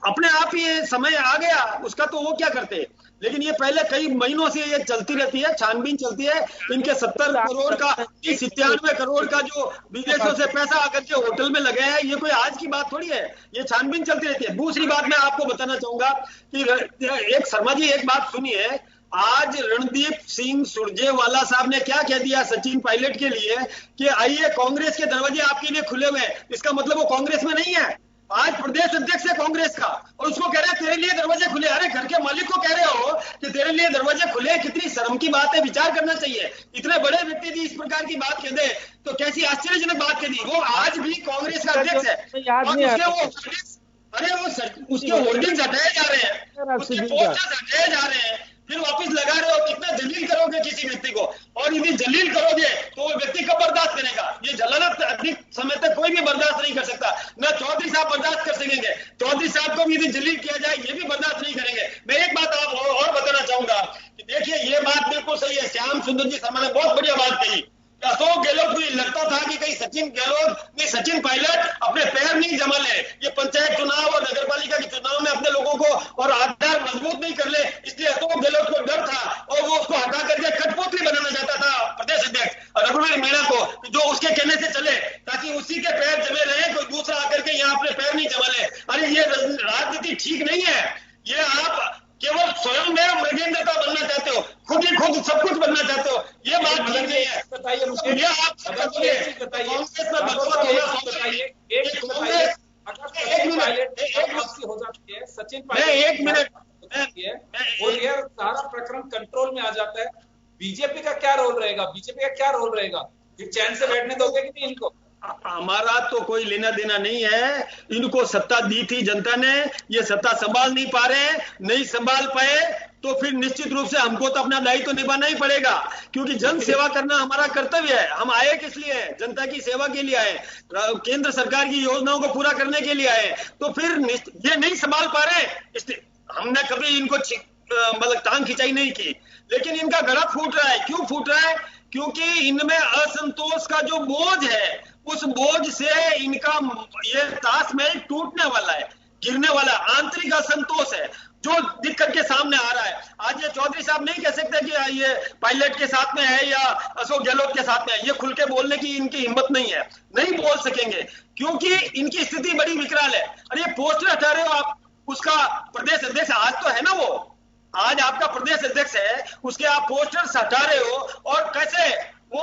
अपने आप ही ये समय आ गया उसका, तो वो क्या करते। लेकिन ये पहले कई महीनों से ये चलती रहती है, छानबीन चलती है। इनके 70 करोड़ का 97 करोड़ का जो विदेशों से पैसा आकर के होटल में लगे हैं, ये कोई आज की बात थोड़ी है, ये छानबीन चलती रहती है। दूसरी बात मैं आपको बताना चाहूंगा कि एक शर्मा जी एक बात सुनिए, आज रणदीप सिंह सुरजेवाला साहब ने क्या कह दिया सचिन पायलट के लिए कि आइए कांग्रेस के दरवाजे आपके लिए खुले हुए हैं। इसका मतलब वो कांग्रेस में नहीं है, आज प्रदेश अध्यक्ष है कांग्रेस का, और उसको कह रहे हैं तेरे लिए दरवाजे खुले। अरे घर के मालिक को कह रहे हो कि तेरे लिए दरवाजे खुले, कितनी शर्म की बात है, विचार करना चाहिए। इतने बड़े व्यक्ति थी इस प्रकार की बात कह दे तो कैसी आश्चर्यजनक बात कह दी। वो आज भी कांग्रेस का अध्यक्ष है और उसके होर्डिंग्स हटाए जा रहे हैं, उसके पोस्टर्स हटाए जा रहे हैं, फिर वापस लगा रहे हो। कितना जलील करोगे किसी व्यक्ति को, और यदि जलील करोगे तो वो व्यक्ति कब बर्दाश्त करेगा। ये जलाना अधिक समय तक कोई भी बर्दाश्त नहीं कर सकता, न चौधरी साहब बर्दाश्त कर सकेंगे। चौधरी साहब को भी यदि जलील किया जाए ये भी बर्दाश्त नहीं करेंगे। मैं एक बात आप और बताना चाहूंगा कि देखिए, ये बात बिल्कुल सही है, श्याम सुंदर जी शर्मा ने बहुत बढ़िया बात कही। अशोक गहलोत को लगता था कि कहीं सचिन पायलट अपने पैर नहीं जमा ले, ये पंचायत चुनाव और नगरपालिका के चुनाव में अपने लोगों को और आधार मजबूत नहीं कर ले, इसलिए अशोक गहलोत को डर था और वो उसको हटा करके कठपुतली बनाना चाहता था प्रदेश अध्यक्ष रघुवीर मीणा को, जो उसके कहने से चले ताकि उसी के पैर जमे रहे, कोई दूसरा आकर के यहाँ अपने पैर नहीं जमा ले। अरे ये राजनीति ठीक नहीं है। ये आप केवल स्वयं में मृगेंद्रता बनना चाहते हो, खुद ही खुद सब कुछ बनना चाहते हो, ये बात ठीक नहीं है। बताइए मुझे, ये आप बताइए कांग्रेस में बताइए सचिन एक मिनट और ये सारा प्रकरण कंट्रोल में आ जाता है। बीजेपी का क्या रोल रहेगा, बीजेपी का क्या रोल रहेगा, फिर चैन से बैठने दोगे कि नहीं इनको? हमारा तो कोई लेना देना नहीं है। इनको सत्ता दी थी जनता ने, ये सत्ता संभाल नहीं पा रहे, नहीं संभाल पाए तो फिर निश्चित रूप से हमको तो अपना दायित्व निभाना ही पड़ेगा, क्योंकि जन सेवा करना हमारा कर्तव्य है। हम आए किस लिए? जनता की सेवा के लिए आए, केंद्र सरकार की योजनाओं को पूरा करने के लिए आए। तो फिर ये नहीं संभाल पा रहे, इसलिए हमने कभी इनको मतलब टांग खिंचाई नहीं की, लेकिन इनका गला फूट रहा है। क्यों फूट रहा है? क्योंकि इनमें असंतोष का जो बोझ है, उस बोझ से इनका ये ताशमहल टूटने वाला है, गिरने वाला है। आंतरिक असंतोष है जो दिख करके सामने आ रहा है। आज ये चौधरी साहब नहीं कह सकते कि ये पायलट के साथ में है या अशोक गहलोत के साथ में है। ये खुल के बोलने की इनकी हिम्मत नहीं है, नहीं बोल सकेंगे, क्योंकि इनकी स्थिति बड़ी विकराल है। अरे ये पोस्टर हटा रहे हो आप, उसका प्रदेश अध्यक्ष आज तो है ना, वो आज आपका प्रदेश अध्यक्ष है, उसके आप पोस्टर्स हटा रहे हो और कैसे वो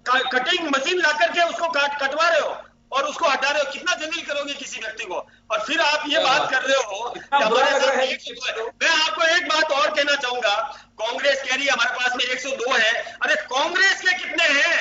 कटिंग मशीन ला करके उसको कटवा रहे हो और उसको हटा रहे हो। कितना जलील करोगे किसी व्यक्ति को? और फिर आप ये बात कर रहे हो कि हमारे साथ। मैं आपको एक बात और कहना चाहूंगा, कांग्रेस कह रही है हमारे पास में 102 है। अरे कांग्रेस के कितने हैं?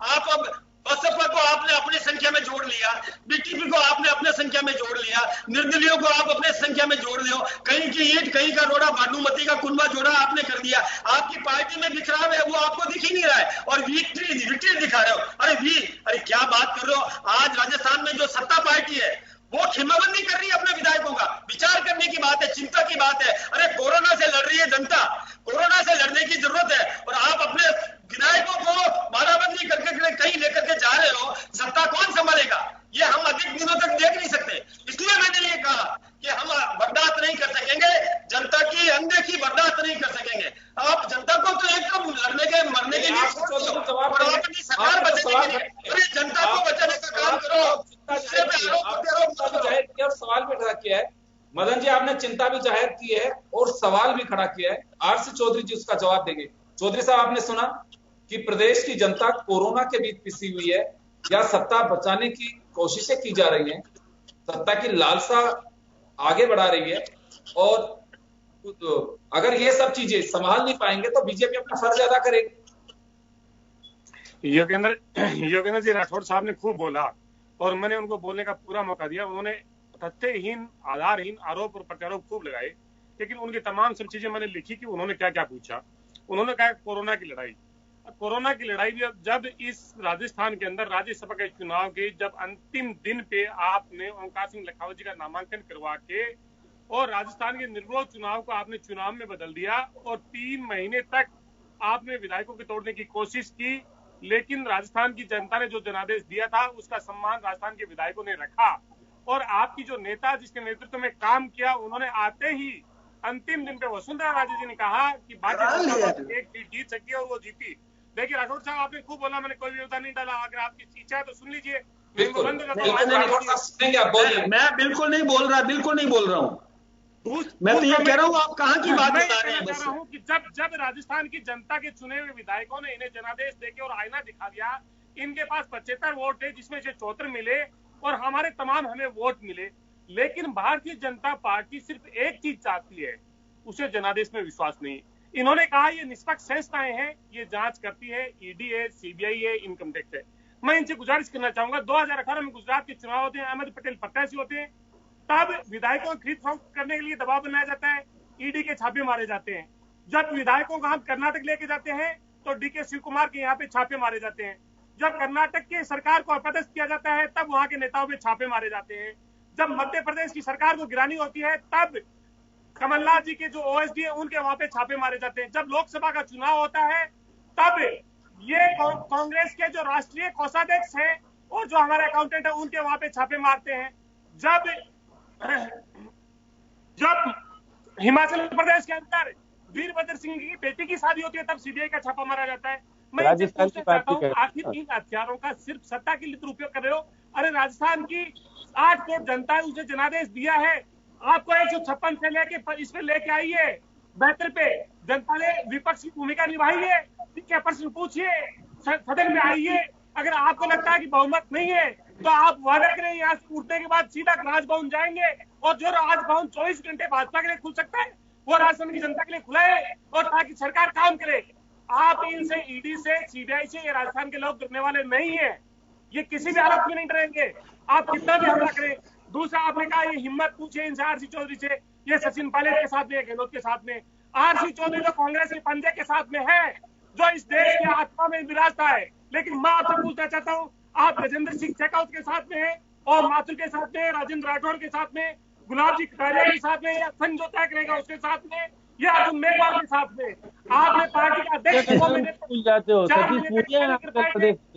आप अब बसपा को आपने अपनी संख्या में जोड़ लिया, बीटीपी को आपने अपने संख्या में जोड़ लिया, निर्दलीयों को आप अपने संख्या में जोड़ लियो, कहीं की ईंट कहीं का रोड़ा, भानुमती का कुनबा जोड़ा आपने कर दिया। आपकी पार्टी में बिखराव है, वो आपको दिख ही नहीं रहा है और विक्ट्री दिखा रहे हो। अरे क्या बात कर रहे हो? आज राजस्थान में जो सत्ता पार्टी है वो खिमाबंदी कर रही है अपने विधायकों का। विचार करने की बात है, चिंता की बात है। अरे कोरोना से लड़ रही है जनता, कोरोना से लड़ने की जरूरत है और आप अपने विधायकों को माराबंदी करके कहीं लेकर के जा रहे हो। सत्ता कौन संभालेगा? ये हम अधिक दिनों तक देख नहीं सकते। इसलिए मैंने ये कहा कि हम बर्दाश्त नहीं कर सकेंगे, जनता की अनदेखी बर्दाश्त नहीं कर सकेंगे। आप जनता को तो एकदम लड़ने के मरने के लिए सरकार बचाने के लिए, अरे जनता को बचाने का काम करो। सवाल भी खड़ा किया है मदन जी, आपने चिंता भी जाहिर की है और सवाल भी खड़ा किया है। आरसी चौधरी जी उसका जवाब देंगे। चौधरी साहब, आपने सुना कि प्रदेश की जनता कोरोना के बीच पिसी हुई है या सत्ता बचाने की कोशिशें की जा रही हैं, सत्ता की लालसा आगे बढ़ा रही है और अगर ये सब चीजें संभाल नहीं पाएंगे तो बीजेपी अपना फर्ज अदा करेगी। योगेंद्र जी राठौड़ साहब ने खूब बोला और मैंने उनको बोलने का पूरा मौका दिया। उन्होंने तथ्यहीन, आधारहीन आरोप और प्रत्यारोप खूब लगाए, लेकिन उनकी तमाम सब चीजें मैंने लिखी कि उन्होंने क्या क्या पूछा। उन्होंने कहा कोरोना की लड़ाई भी जब इस राजस्थान के अंदर राज्यसभा के चुनाव के जब अंतिम दिन पे आपने ओंकार सिंह लखावत जी का नामांकन करवा के और राजस्थान के निर्विरोध चुनाव को आपने चुनाव में बदल दिया और 3 महीने तक आपने विधायकों को तोड़ने की कोशिश की, लेकिन राजस्थान की जनता ने जो जनादेश दिया था उसका सम्मान राजस्थान के विधायकों ने रखा और आपकी जो नेता जिसके नेतृत्व में काम किया, उन्होंने आते ही अंतिम दिन पे वसुंधरा राजे जी ने कहा कि भाजपा एक सीट जीत सकती है और वो जीती। देखिए राठौड़ साहब, आपने खूब बोला, मैंने कोई विरोध नहीं डाला। अगर आपकी इच्छा है तो सुन लीजिए। मैं बिल्कुल नहीं बोल रहा हूँ। मैं तो ये कह रहा हूँ, आप कहाँ की बात बता रहे हैं? बस कि जब राजस्थान की जनता के चुने हुए विधायकों ने इन्हें जनादेश देके और आईना दिखा दिया, इनके पास 75 वोट थे जिसमें से 74 मिले और हमारे तमाम हमें वोट मिले, लेकिन भारतीय जनता पार्टी सिर्फ एक चीज चाहती है, उसे जनादेश में विश्वास नहीं। इन्होंने कहा ये निष्पक्ष संस्थाएं हैं, ये जांच करती है, ईडी है, सीबीआई है, इनकम टैक्स है। मैं इनसे गुजारिश करना चाहूंगा, 2018 में गुजरात के चुनाव होते हैं, अहमद पटेल प्रत्याशी होते हैं, तब विधायकों को खरीद फरोख्त करने के लिए दबाव बनाया जाता है, ईडी के छापे मारे जाते हैं। जब विधायकों को हम कर्नाटक लेके जाते हैं तो डीके शिव कुमार के यहाँ पे छापे मारे जाते हैं। जब कर्नाटक की सरकार को अपदस्थ किया जाता है तब वहां के नेताओं पे छापे मारे जाते हैं। जब मध्य प्रदेश की सरकार को गिरानी होती है तब कमलनाथ जी के जो ओएसडी है उनके वहां पे छापे मारे जाते हैं। जब लोकसभा का चुनाव होता है तब ये कांग्रेस के जो राष्ट्रीय कोषाध्यक्ष है और जो हमारे अकाउंटेंट है उनके वहां पे छापे मारते हैं। जब हिमाचल प्रदेश के अंदर वीरभद्र सिंह की बेटी की शादी होती है तब सीबीआई का छापा मारा जाता है। मैं राजस्थान की बात हूँ, आखिर इन हथियारों का सिर्फ सत्ता के लिए दुरुपयोग कर रहे हो। अरे राजस्थान की 8 करोड़ जनता है, उसे जनादेश दिया है, आपको 156 से लेके इस पे लेके आइए बेहतर पे। जनता ने विपक्ष की भूमिका निभाई है, क्या प्रश्न पूछिए, सदन में आइए। अगर आपको लगता है कि बहुमत नहीं है तो आप वादा करें यहाँ से उठने के बाद सीधा राजभवन जाएंगे और जो राजभवन 24 घंटे भाजपा के लिए खुल सकता है वो राजस्थान की जनता के लिए खुला है और ताकि सरकार काम करे। आप इनसे, ईडी से, सीबीआई से, ये राजस्थान के लोग डरने वाले नहीं है। ये किसी भी हालत में नहीं डरेंगे, आप कितना भी हमला करें। दूसरा, आपने कहा ये हिम्मत पूछे इनसे आरसी चौधरी से, ये सचिन पायलट के साथ में, गहलोत के साथ में। आरसी चौधरी तो कांग्रेस के पंजे के साथ में है, जो इस देश की आत्मा में विराजता है। लेकिन मैं आपसे पूछना चाहता हूँ, आप गजेंद्र सिंह शेखावत के साथ में है, और माथुर के साथ में, राजेंद्र राठौड़ के साथ में, गुलाब जी कटारिया के साथ में, या संजय तय करेगा उसके साथ में, या अर्जुन मेघवाल के साथ में। आपने पार्टी का अध्यक्ष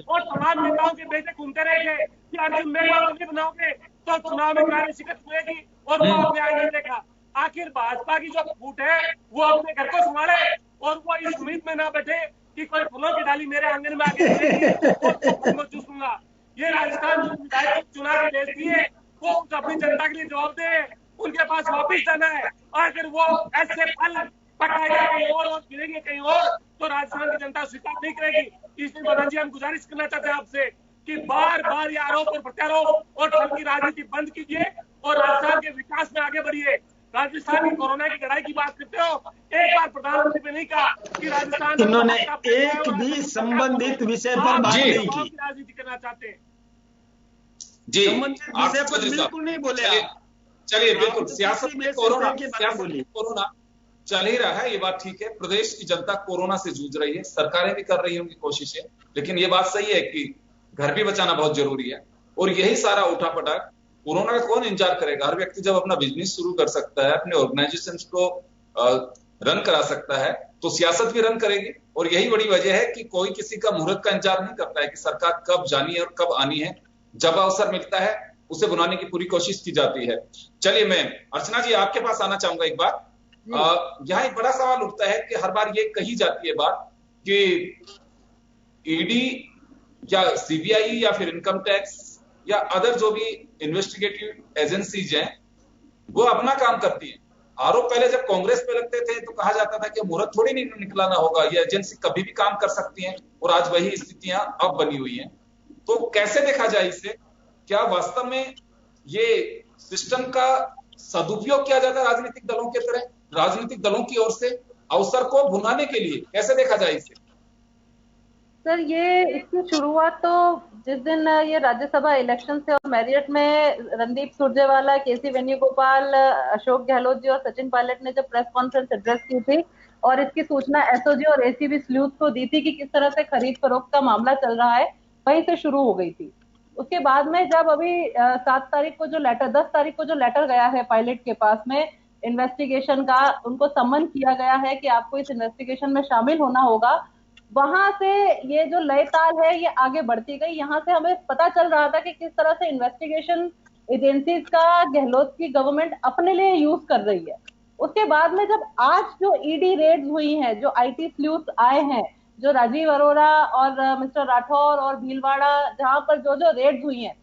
और तमाम नेताओं के बेटे घूमते रहे कि अर्जुन मेघवाल को नहीं बनाओगे तो चुनाव में कार्य शिकस्त हुएगी, और वो आपने आगे नहीं देखा। आखिर भाजपा की जो फूट है वो अपने घर को संभाले, और वो इस उम्मीद में ना बैठे कि कोई फलों की डाली मेरे आंगन में आके और चूसूंगा। ये राजस्थान जो विधायक चुनाव की बेचती है वो अपनी जनता के लिए जवाब दे, उनके पास वापिस जाना है। और अगर वो ऐसे फल पकाएगा कहीं और गिरेंगे कहीं और, तो राजस्थान की जनता स्वीकार नहीं करेगी। इसलिए प्रधान जी, हम गुजारिश करना चाहते हैं आपसे कि बार बार ये आरोप और प्रत्यारोप और ठग की राजनीति बंद कीजिए और राजस्थान के विकास में आगे बढ़िए। राजस्थान की कोरोना की लड़ाई की बात करते हो, एक बार प्रधानमंत्री ने नहीं कहा कि राजस्थान उन्होंने एक भी संबंधित विषय पर बात नहीं की। राजनीति करना चाहते हैं जी, विषय पर बिल्कुल नहीं बोले। चलिए, बिल्कुल सियासत में कोरोना चल ही रहा है, ये बात ठीक है। प्रदेश की जनता कोरोना से जूझ रही है, सरकारें भी कर रही हैं उनकी कोशिशें, लेकिन ये बात सही है कि घर भी बचाना बहुत जरूरी है। और यही सारा उठापटक, कोरोना का कौन इंतजार करेगा? हर व्यक्ति जब अपना बिजनेस शुरू कर सकता है, अपने ऑर्गेनाइजेशन को रन करा सकता है, तो सियासत भी रन करेगी। और यही बड़ी वजह है कि कोई किसी का मुहूर्त का इंतजार नहीं करता है कि सरकार कब जानी है और कब आनी है। जब अवसर मिलता है उसे बुलाने की पूरी कोशिश की जाती है। चलिए, मैं अर्चना जी आपके पास आना चाहूंगा एक बार। यहाँ एक बड़ा सवाल उठता है कि हर बार ये कही जाती है बात कि ईडी या सीबीआई या फिर इनकम टैक्स या अदर जो भी इन्वेस्टिगेटिव एजेंसीज हैं वो अपना काम करती हैं। आरोप पहले जब कांग्रेस पे लगते थे तो कहा जाता था कि मुहूर्त थोड़ी नहीं निकलाना होगा, ये एजेंसी कभी भी काम कर सकती हैं, और आज वही स्थितियां अब बनी हुई हैं। तो कैसे देखा जाए इसे? क्या वास्तव में ये सिस्टम का सदुपयोग किया जाता है राजनीतिक दलों के तरह, राजनीतिक दलों की ओर से अवसर को भुनाने के लिए? कैसे देखा जाए इसे? सर, ये इसकी शुरुआत तो जिस दिन ये राज्यसभा इलेक्शन से और मैरियट में रणदीप सुरजेवाला, केसी वेणुगोपाल, अशोक गहलोत जी और सचिन पायलट ने जब प्रेस कॉन्फ्रेंस एड्रेस की थी और इसकी सूचना एसओजी और एसीबी स्लूथ को दी थी कि किस तरह से खरीद फरोख्त का मामला चल रहा है, वहीं से शुरू हो गई थी। उसके बाद में जब अभी 10 तारीख को जो लेटर गया है पायलट के पास में इन्वेस्टिगेशन का, उनको सम्मन किया गया है कि आपको इस इन्वेस्टिगेशन में शामिल होना होगा, वहां से ये जो लय ताल है ये आगे बढ़ती गई। यहाँ से हमें पता चल रहा था कि किस तरह से इन्वेस्टिगेशन एजेंसीज का गहलोत की गवर्नमेंट अपने लिए यूज कर रही है। उसके बाद में जब आज जो ईडी रेड्स हुई हैं, जो आईटी स्लूथ आए हैं, जो राजीव अरोड़ा और मिस्टर राठौर और भीलवाड़ा, जहां पर जो जो रेड्स हुई हैं,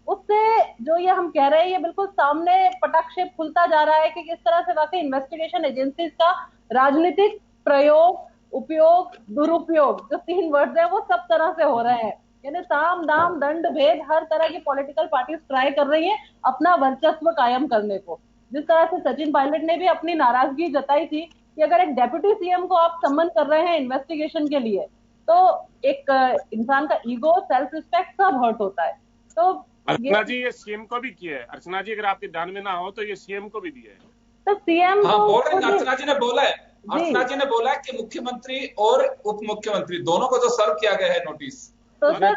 उससे जो ये हम कह रहे हैं ये बिल्कुल सामने पटाक्षेप खुलता जा रहा है कि किस तरह से वाकई इन्वेस्टिगेशन एजेंसीज का राजनीतिक प्रयोग, उपयोग, दुरुपयोग, जो 3 वर्ड्स है वो सब तरह से हो रहे हैं। यानी साम दाम दंड भेद हर तरह की पॉलिटिकल पार्टीज ट्राई कर रही हैं अपना वर्चस्व कायम करने को। जिस तरह से सचिन पायलट ने भी अपनी नाराजगी जताई थी कि अगर एक डेप्यूटी सीएम को आप सम्मन कर रहे हैं इन्वेस्टिगेशन के लिए, तो एक इंसान का ईगो, सेल्फ रिस्पेक्ट सब हर्ट होता है। तो अर्चना जी, ये सीएम को भी किया है। अर्चना जी, अगर आपके ध्यान में ना हो तो ये सीएम को भी दिया है। तो सीएम बोल रहे हैं, अर्चना जी ने बोला है, अर्चना जी ने बोला है कि मुख्यमंत्री और उप मुख्यमंत्री दोनों को जो सर्व किया गया है नोटिस। तो सर,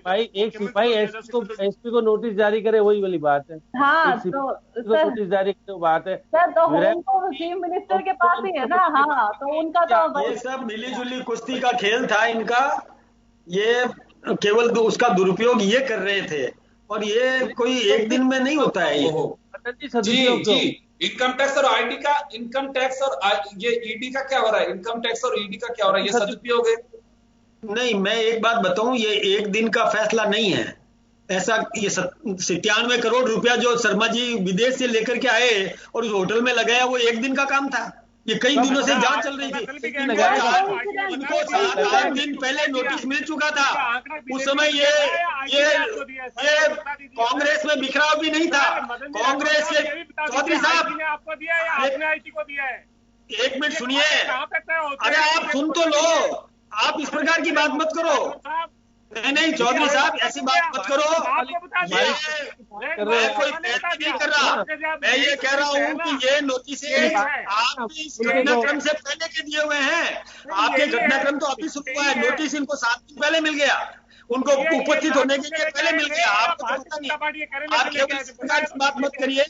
भाई एक सिपाही एसपी को नोटिस जारी करे, वही वाली बात है। हाँ, तो नोटिस जारी करे बात है सर, तो होम तो चीफ मिनिस्टर के पास ही है ना। हाँ, तो उनका तो ये सब मिलीजुली कुश्ती का खेल था इनका। ये केवल उसका दुरुपयोग ये कर रहे थे, और ये कोई एक दिन में नहीं होता है। जी, इनकम टैक्स और आईडी का, इनकम टैक्स और ये ईडी का क्या हो रहा है? इनकम टैक्स और ईडी का क्या हो रहा है? ये सदुपयोग है? नहीं, मैं एक बात बताऊं, ये एक दिन का फैसला नहीं है। ऐसा ये 97 करोड़ रुपया जो शर्मा जी विदेश से लेकर के आए और उस होटल में लगाया, वो एक दिन का काम था। ये कई दिनों से जांच चल रही थी। इनको 7-8 दिन पहले नोटिस मिल चुका था। उस समय ये कांग्रेस में बिखराव भी नहीं था। कांग्रेस के चौधरी साहब, आपको दिया है या आपने आईटी को दिया है? एक मिनट सुनिए। अरे आप सुन तो लो, आप इस प्रकार की बात मत करो। नहीं चौधरी साहब ऐसी बात मत करो। मैं कोई नहीं कर रहा, मैं ये कह रहा हूँ कि ये नोटिस आप इस घटनाक्रम से पहले के दिए हुए हैं। आपके घटनाक्रम तो अभी शुरू हुआ है, नोटिस इनको 7 दिन पहले मिल गया, उनको उपस्थित होने के लिए पहले मिल गया। आपको तो पता नहीं, आप केवल सरकार की बात मत करिए।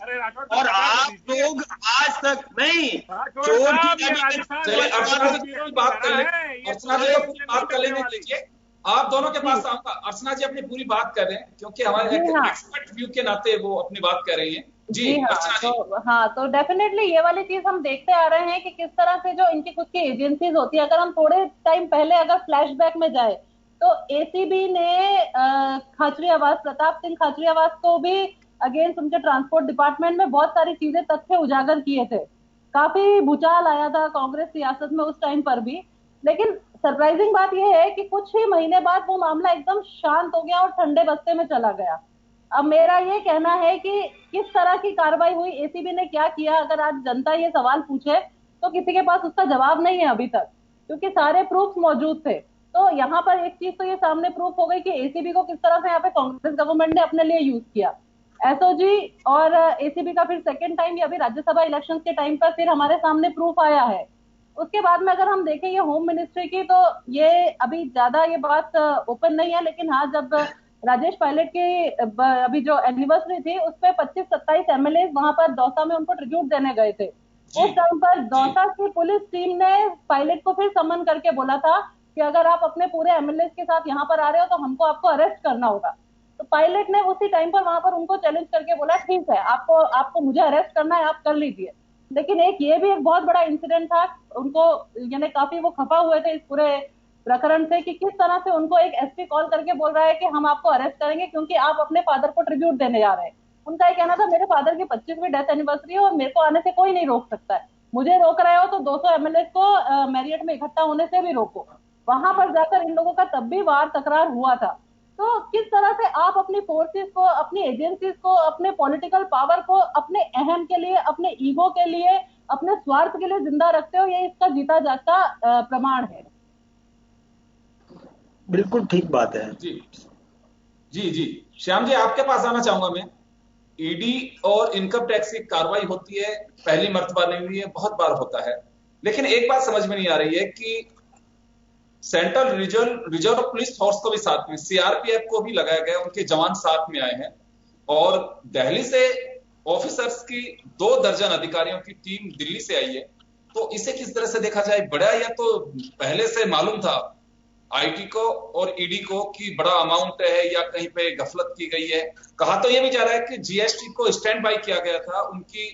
और आप लोग आज तक नहीं चोर की बात कर लें, अर्चना जी को पूरी बात कर लेने दीजिए। आप दोनों के पास आऊंगा। अर्चना जी अपनी पूरी बात कर रहे हैं क्योंकि हमारे एक्सपर्ट व्यू के नाते वो अपनी बात कर रही हैं। जी हाँ, तो डेफिनेटली ये वाली चीज हम देखते आ रहे हैं कि किस तरह से जो इनकी खुद की एजेंसीज होती है। अगर हम थोड़े टाइम पहले अगर फ्लैशबैक में जाए तो एसीबी ने खाचरियावास, प्रताप सिंह खाचरियावास को भी अगेंस्ट उनके ट्रांसपोर्ट डिपार्टमेंट में बहुत सारी चीजें तथ्य उजागर किए थे। काफी भूचाल आया था कांग्रेस सियासत में उस टाइम पर भी। लेकिन सरप्राइजिंग बात यह है कि कुछ ही महीने बाद वो मामला एकदम शांत हो गया और ठंडे बस्ते में चला गया। अब मेरा ये कहना है कि किस तरह की कार्रवाई हुई, एसीबी ने क्या किया, अगर आज जनता ये सवाल पूछे तो किसी के पास उसका जवाब नहीं है अभी तक, क्योंकि सारे प्रूफ मौजूद थे। तो यहाँ पर एक चीज तो ये सामने प्रूफ हो गई कि एसीबी को किस तरह से यहाँ पे कांग्रेस गवर्नमेंट ने अपने लिए यूज किया। एसओजी और एसीबी का फिर सेकेंड टाइम, या अभी राज्यसभा इलेक्शन के टाइम पर फिर हमारे सामने प्रूफ आया है। उसके बाद में अगर हम देखें ये होम मिनिस्ट्री की, तो ये अभी ज्यादा ये बात ओपन नहीं है, लेकिन हाँ जब राजेश पायलट की अभी जो एनिवर्सरी थी उस पर 25-27 एमएलए वहां पर दौसा में उनको ट्रिब्यूट देने गए थे। उस टाइम पर दौसा की पुलिस टीम ने पायलट को फिर समन करके बोला था कि अगर आप अपने पूरे एमएलए के साथ यहाँ पर आ रहे हो तो हमको आपको अरेस्ट करना होगा। तो पायलट ने उसी टाइम पर वहां पर उनको चैलेंज करके बोला ठीक है, आपको मुझे अरेस्ट करना है, आप कर लीजिए। लेकिन ये भी एक बहुत बड़ा इंसिडेंट था। उनको यानी काफी वो खफा हुए थे इस पूरे प्रकरण से कि किस तरह से उनको एक एसपी कॉल करके बोल रहा है कि हम आपको अरेस्ट करेंगे क्योंकि आप अपने फादर को ट्रिब्यूट देने जा रहे हैं। उनका ये कहना था मेरे फादर की 25वीं डेथ एनिवर्सरी है और मेरे को आने से कोई नहीं रोक सकता है। मुझे रोक रहे हो तो 200 एमएलए को मैरियट में इकट्ठा होने से भी रोको। वहां पर जाकर इन लोगों का तब भी वार तकरार हुआ था। तो किस तरह से आप अपनी फोर्सेस को, अपनी एजेंसीज को, अपने पॉलिटिकल पावर को अपने अहम के लिए, अपने ईगो के लिए, अपने स्वार्थ के लिए जिंदा रखते हो, ये इसका जीता जागता प्रमाण है। बिल्कुल ठीक बात है। जी जी जी श्याम जी, आपके पास आना चाहूंगा मैं। ईडी और इनकम टैक्स की कार्रवाई होती है, पहली मर्तबा नहीं हुई है, बहुत बार होता है। लेकिन एक बात समझ में नहीं आ रही है कि सेंट्रल रिजर्व पुलिस फोर्स को भी साथ में, सीआरपीएफ को भी लगाया गया, उनके जवान साथ में आए हैं और दिल्ली से ऑफिसर्स की 2 दर्जन अधिकारियों की टीम दिल्ली से आई है। तो इसे किस तरह से देखा जाए, बड़ा या तो पहले से मालूम था आईटी को और ईडी को कि बड़ा अमाउंट है या कहीं पे गफलत की गई है। कहा तो ये भी जा रहा है कि जीएसटी को स्टैंड बाय किया गया था, उनकी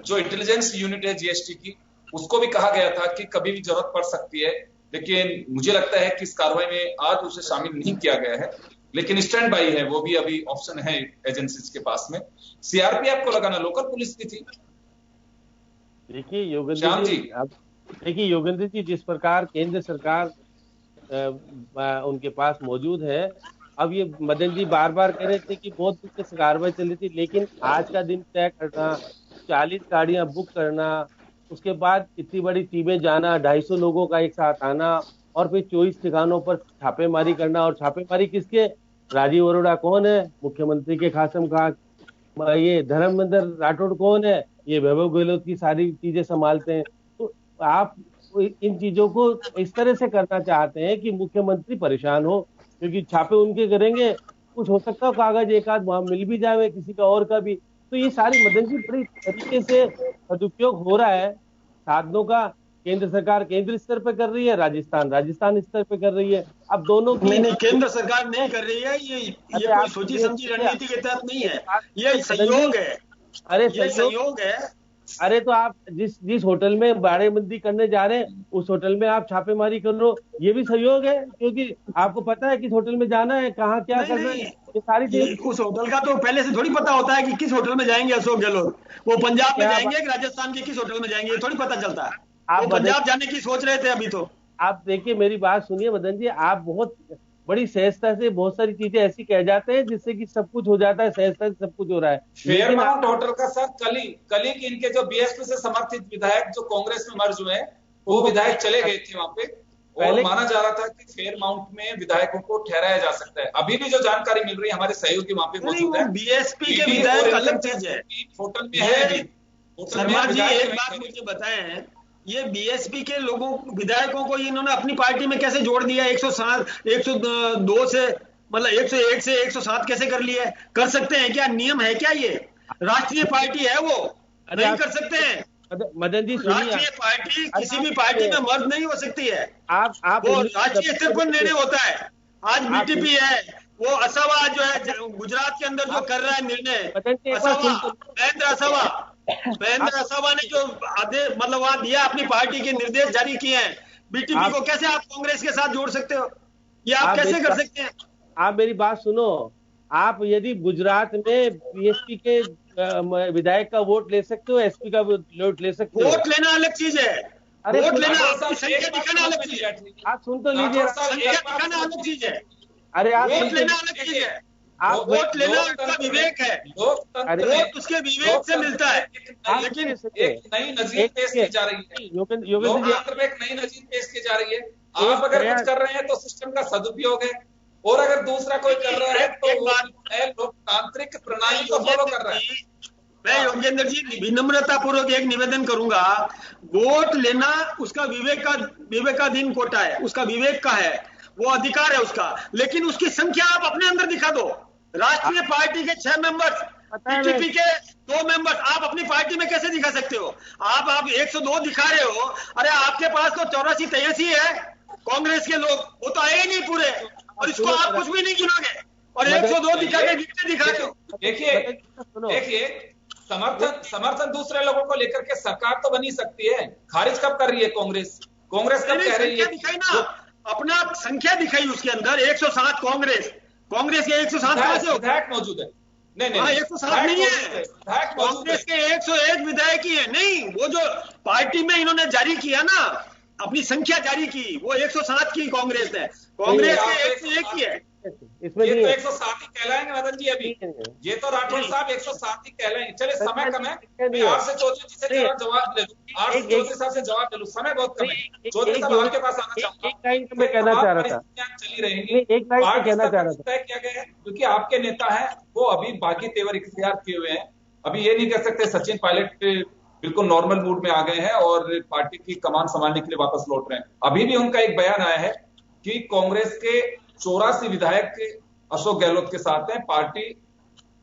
जो इंटेलिजेंस यूनिट है जीएसटी की, उसको भी कहा गया था कि कभी भी जरूरत पड़ सकती है। लेकिन मुझे लगता है कि इस कार्रवाई में आज उसे शामिल नहीं किया गया है, लेकिन स्टैंड बाई है, वो भी अभी ऑप्शन है एजेंसीज के पास में। सीआरपीएफ को लगाना, लोकल पुलिस की थी। देखिए योगेंद्र जी, जिस प्रकार केंद्र सरकार उनके पास मौजूद है, अब ये मदन जी बार बार कह रहे थे कि बहुत दिन से कार्रवाई चल रही थी, लेकिन आज का दिन तय करना, 40 गाड़ियां बुक करना, उसके बाद इतनी बड़ी टीमें जाना, 250 लोगों का एक साथ आना और फिर 24 ठिकानों पर छापेमारी करना। और छापेमारी किसके? राजीव अरोड़ा कौन है? मुख्यमंत्री के खासम खां। ये धर्मेंद्र राठौड़ कौन है? ये वैभव गहलोत की सारी चीजें संभालते हैं। तो आप इन चीजों को इस तरह से करना चाहते हैं कि मुख्यमंत्री परेशान हो, क्योंकि छापे उनके करेंगे, कुछ हो सकता है कागज एक आध वहां मिल भी जाए किसी का और का भी। तो ये सारी मदन जी बड़ी तरीके से सदुपयोग हो रहा है साधनों का। केंद्र सरकार केंद्र स्तर पे कर रही है, राजस्थान स्तर पे कर रही है। अब दोनों की नहीं, केंद्र सरकार नहीं कर रही है, ये कोई सोची समझी रणनीति के तहत नहीं है, ये सहयोग है। अरे सहयोग है। अरे तो आप जिस होटल में बाड़ेबंदी करने जा रहे हैं उस होटल में आप छापेमारी कर लो, ये भी सहयोग है, क्योंकि आपको पता है किस होटल में जाना है, कहाँ क्या करना है। ये सारी चीजें उस होटल का तो पहले से थोड़ी पता होता है कि किस होटल में जाएंगे अशोक गहलोत, वो पंजाब में जाएंगे कि राजस्थान के किस होटल में जाएंगे, ये थोड़ी पता चलता है। आप पंजाब जाने की सोच रहे थे अभी तो। आप देखिए मेरी बात सुनिए मदन जी, आप बहुत बड़ी सहजता से बहुत सारी चीजें ऐसी कह जाते हैं जिससे कि सब कुछ हो जाता है, सहजता से सब कुछ हो रहा है। फेयरमाउंट होटल का सर कल ही इनके जो बीएसपी से समर्थित विधायक जो कांग्रेस में मर्ज हुए हैं, वो विधायक चले गए थे वहां पे और माना जा रहा था कि फेयरमाउंट में विधायकों को ठहराया जा सकता है। अभी भी जो जानकारी मिल रही है, हमारे सहयोगी वहां पे मौजूद है, बीएसपी के विधायक अलग चीज है, होटल में है। शर्मा जी एक बात मुझे बताएं, ये बीएसपी के लोगों विधायकों को इन्होंने अपनी पार्टी में कैसे जोड़ दिया? 107 102 से मतलब 101 से 107 कैसे कर लिया? कर सकते हैं क्या? नियम है क्या? ये राष्ट्रीय पार्टी है, वो नहीं कर सकते हैं। मदन जी राष्ट्रीय पार्टी किसी भी पार्टी में मर्ज नहीं हो सकती है, आप वो राष्ट्रीय स्तर पर निर्णय होता है। आज बीटीपी है, वो असावा जो है गुजरात के अंदर जो कर रहा है निर्णय, महेंद्र असावा ने जो आदेश मतलब वहां दिया, अपनी पार्टी के निर्देश जारी किए हैं, बीटीपी को कैसे आप कांग्रेस के साथ जोड़ सकते हो? ये आप कैसे कर सकते हैं? आप मेरी बात सुनो, आप यदि गुजरात में बीएसपी के विधायक का वोट ले सकते हो, एसपी का वोट ले सकते हो। वोट लेना अलग चीज है, अरे वोट लेना संख्या दिखाना अलग चीज है। आप सुन तो लीजिए, संख्या दिखाना अलग चीज है, अरे आप वोट लेना अलग चीज है। आप वोट लेना उसका विवेक है, वोट उसके विवेक से मिलता है। लेकिन एक नई नजीर पेश की जा रही है, लोकतंत्र में एक नई नजीर पेश की जा रही है। आप अगर कुछ कर रहे हैं तो सिस्टम का सदुपयोग है, और अगर दूसरा कोई कर रहा है तो लोकतांत्रिक प्रणाली को फॉलो कर रहा है। मैं योगेंद्र जी विनम्रता पूर्वक एक निवेदन करूंगा, वोट लेना उसका विवेकाधीन कोटा है, उसका विवेक का है, वो अधिकार है उसका, लेकिन उसकी संख्या आप अपने अंदर दिखा दो। राष्ट्रीय पार्टी के 6 मेंबर्स, बीटीपी के 2 मेंबर्स, आप अपनी पार्टी में कैसे दिखा सकते हो? आप 102 दिखा रहे हो, अरे आपके पास तो 84-83 है कांग्रेस के लोग, वो तो आए ही नहीं पूरे, और इसको आप कुछ भी नहीं गिनोगे, और 102 दिखा के दिखा दो। देखिए समर्थन दूसरे लोगों को लेकर के सरकार तो बनी सकती है, खारिज कब कर रही है कांग्रेस कब कह रही है? दिखाई ना, अपना संख्या दिखाई उसके अंदर 107 कांग्रेस के 107 कहां से विधायक मौजूद है? नहीं 107 नहीं है, कांग्रेस के 101 विधायक ही है। नहीं, वो जो पार्टी में इन्होंने जारी किया ना, अपनी संख्या जारी की, वो 107 की कांग्रेस है, कांग्रेस के 101 ही है। इसमें ये तो 107 ही कहलाएंगे मदन जी, अभी ये तो राठौर साहब 107 ही कहलाएंगे। चले समय कम है, आपसे चौधरी जी से जवाब ले लूं, आपसे चौधरी साहब से जवाब ले लूं, समय बहुत कम है। चौधरी साहब आपके पास आना चाहूंगा, एक लाइन मैं कहना चाह रहा था, चली रहेंगी, एक लाइन कहना चाह रहा था, तय किया गया है क्योंकि आपके नेता है वो अभी बाकी तेवर इख्तियार किए हुए हैं। अभी ये नहीं कह सकते सचिन पायलट बिल्कुल नॉर्मल मूड में आ गए हैं और पार्टी की कमान संभालने के लिए वापस लौट रहे हैं। अभी भी उनका एक बयान आया है कि कांग्रेस के 84 विधायक अशोक गहलोत के साथ हैं, पार्टी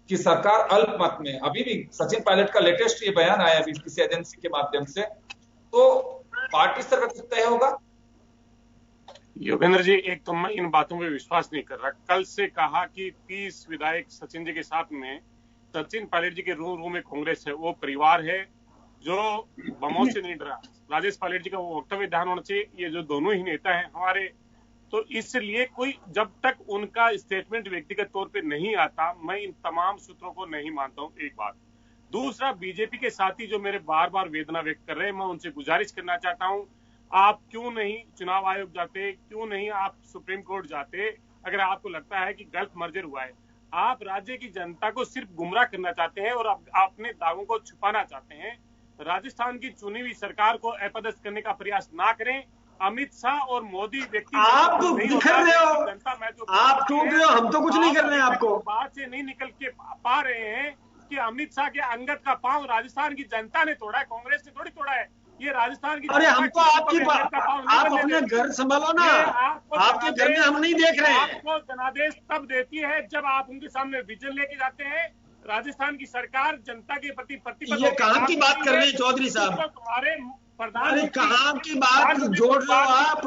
की सरकार अल्पमत में। अभी भी सचिन पायलट का लेटेस्ट ये बयान आया है किसी एजेंसी के माध्यम से, तो पार्टी स्तर पर तय होगा। योगेंद्र जी, एक तो मैं इन बातों पे विश्वास नहीं कर रहा। कल से कहा कि 30 विधायक सचिन जी के साथ में, सचिन पायलट जी के रूम में कांग्रेस है, वो परिवार है जो बमों से नहीं डरा। राजेश पायलट जी का वो वक्तव्य ध्यान होना चाहिए, ये जो दोनों ही नेता हैं हमारे, तो इसलिए कोई जब तक उनका स्टेटमेंट व्यक्तिगत तौर पे नहीं आता, मैं इन तमाम सूत्रों को नहीं मानता हूं। एक बात। दूसरा, बीजेपी के साथी जो मेरे बार बार वेदना व्यक्त कर रहे हैं, मैं उनसे गुजारिश करना चाहता हूं, आप क्यों नहीं चुनाव आयोग जाते, क्यों नहीं आप सुप्रीम कोर्ट जाते? अगर आपको लगता है कि गलत मर्जर हुआ है, आप राज्य की जनता को सिर्फ गुमराह करना चाहते हैं और अपने दावों को छुपाना चाहते हैं। राजस्थान की चुनी हुई सरकार को अपदस्थ करने का प्रयास ना करें। अमित शाह और मोदी व्यक्ति आप बिखर रहे हो, आप टूट रहे हो, हम तो कुछ नहीं कर रहे हैं। आपको बात से नहीं निकल के पा रहे हैं कि अमित शाह के अंगत का पांव राजस्थान की जनता ने तोड़ा है, कांग्रेस ने थोड़ी तोड़ा है। ये राजस्थान की, अरे हमको आपकी आप अपने घर संभालो ना, आपके घर में हम नहीं देख रहे हैं। आपको जनादेश तब देती है जब आप उनके सामने विजन लेके जाते हैं। राजस्थान की सरकार जनता के प्रति प्रतिबद्ध। ये कहाँ की बात कर रहे हैं चौधरी साहब? तुम्हारे अरे कहाँ की बात जोड़ रहे हो आप?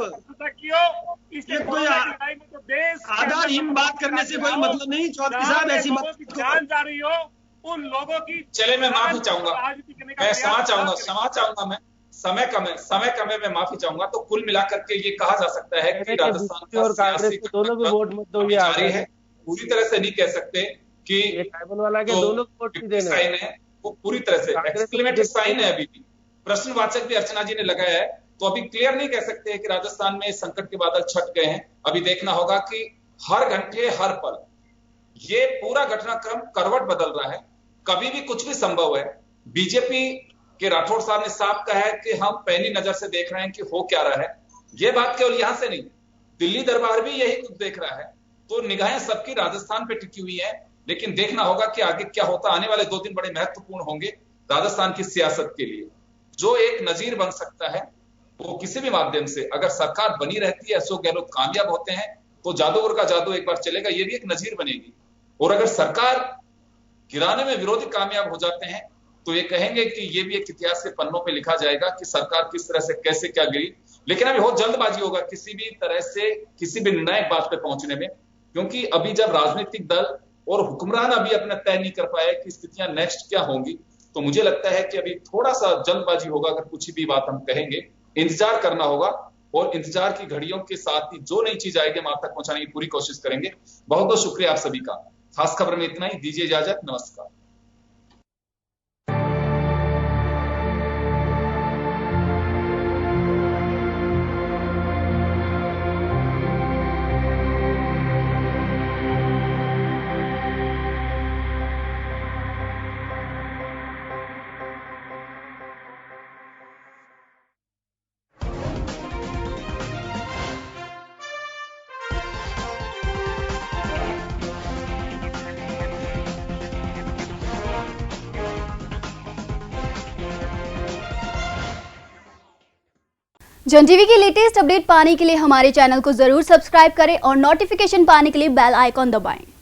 ये कोई आधारहीन बात करने से कोई मतलब नहीं चौधरी साहब, ऐसी बात जान जा रही हो उन लोगों की। चले मैं माफी चाहूंगा, मैं क्षमा चाहूंगा मैं समय कम है, मैं माफी चाहूंगा। तो कुल मिलाकर के ये कहा जा सकता है कि राजस्थान और कांग्रेस के दोनों को वोट मत दो, जारी है। पूरी तरह से नहीं कह सकते कि वाला के दोनों वोट साइन है, वो पूरी तरह से एक्सक्लेमेटरी साइन है। अभी भी प्रश्नवाचक भी अर्चना जी ने लगाया है, तो अभी क्लियर नहीं कह सकते कि राजस्थान में संकट के बादल छट गए हैं। अभी देखना होगा कि हर घंटे हर पल ये पूरा घटनाक्रम करवट बदल रहा है, कभी भी कुछ भी संभव है। बीजेपी के राठौर साहब ने साफ कहा है कि हम पहली नजर से देख रहे हैं कि हो क्या रहा है। ये बात केवल यहां से नहीं, दिल्ली दरबार भी यही कुछ देख रहा है। तो निगाहें सबकी राजस्थान पे टिकी हुई है, लेकिन देखना होगा कि आगे क्या होता। आने वाले 2 दिन बड़े महत्वपूर्ण होंगे राजस्थान की सियासत के लिए। जो एक नजीर बन सकता है वो किसी भी माध्यम से, अगर सरकार बनी रहती है, अशोक गहलोत कामयाब होते हैं, तो जादूगर का जादू एक बार चलेगा, ये भी एक नजीर बनेगी। और अगर सरकार गिराने में विरोधी कामयाब हो जाते हैं तो ये कहेंगे कि ये भी एक इतिहास के पन्नों पे लिखा जाएगा कि सरकार किस तरह से कैसे क्या गिरी। लेकिन अभी बहुत जल्दबाजी होगा किसी भी तरह से किसी भी निर्णायक बात पे पहुंचने में, क्योंकि अभी जब राजनीतिक दल और हुक्मरान अभी अपना तय नहीं कर पाए कि स्थितियां नेक्स्ट क्या होंगी, तो मुझे लगता है कि अभी थोड़ा सा जल्दबाजी होगा अगर कुछ भी बात हम कहेंगे। इंतजार करना होगा और इंतजार की घड़ियों के साथ ही जो नई चीज आएगी हम आप तक पहुंचाने की पूरी कोशिश करेंगे। बहुत बहुत शुक्रिया आप सभी का। खास खबर में इतना ही, दीजिए इजाजत, नमस्कार। जन टीवी की लेटेस्ट अपडेट पाने के लिए हमारे चैनल को जरूर सब्सक्राइब करें और नोटिफिकेशन पाने के लिए बेल आइकॉन दबाएं।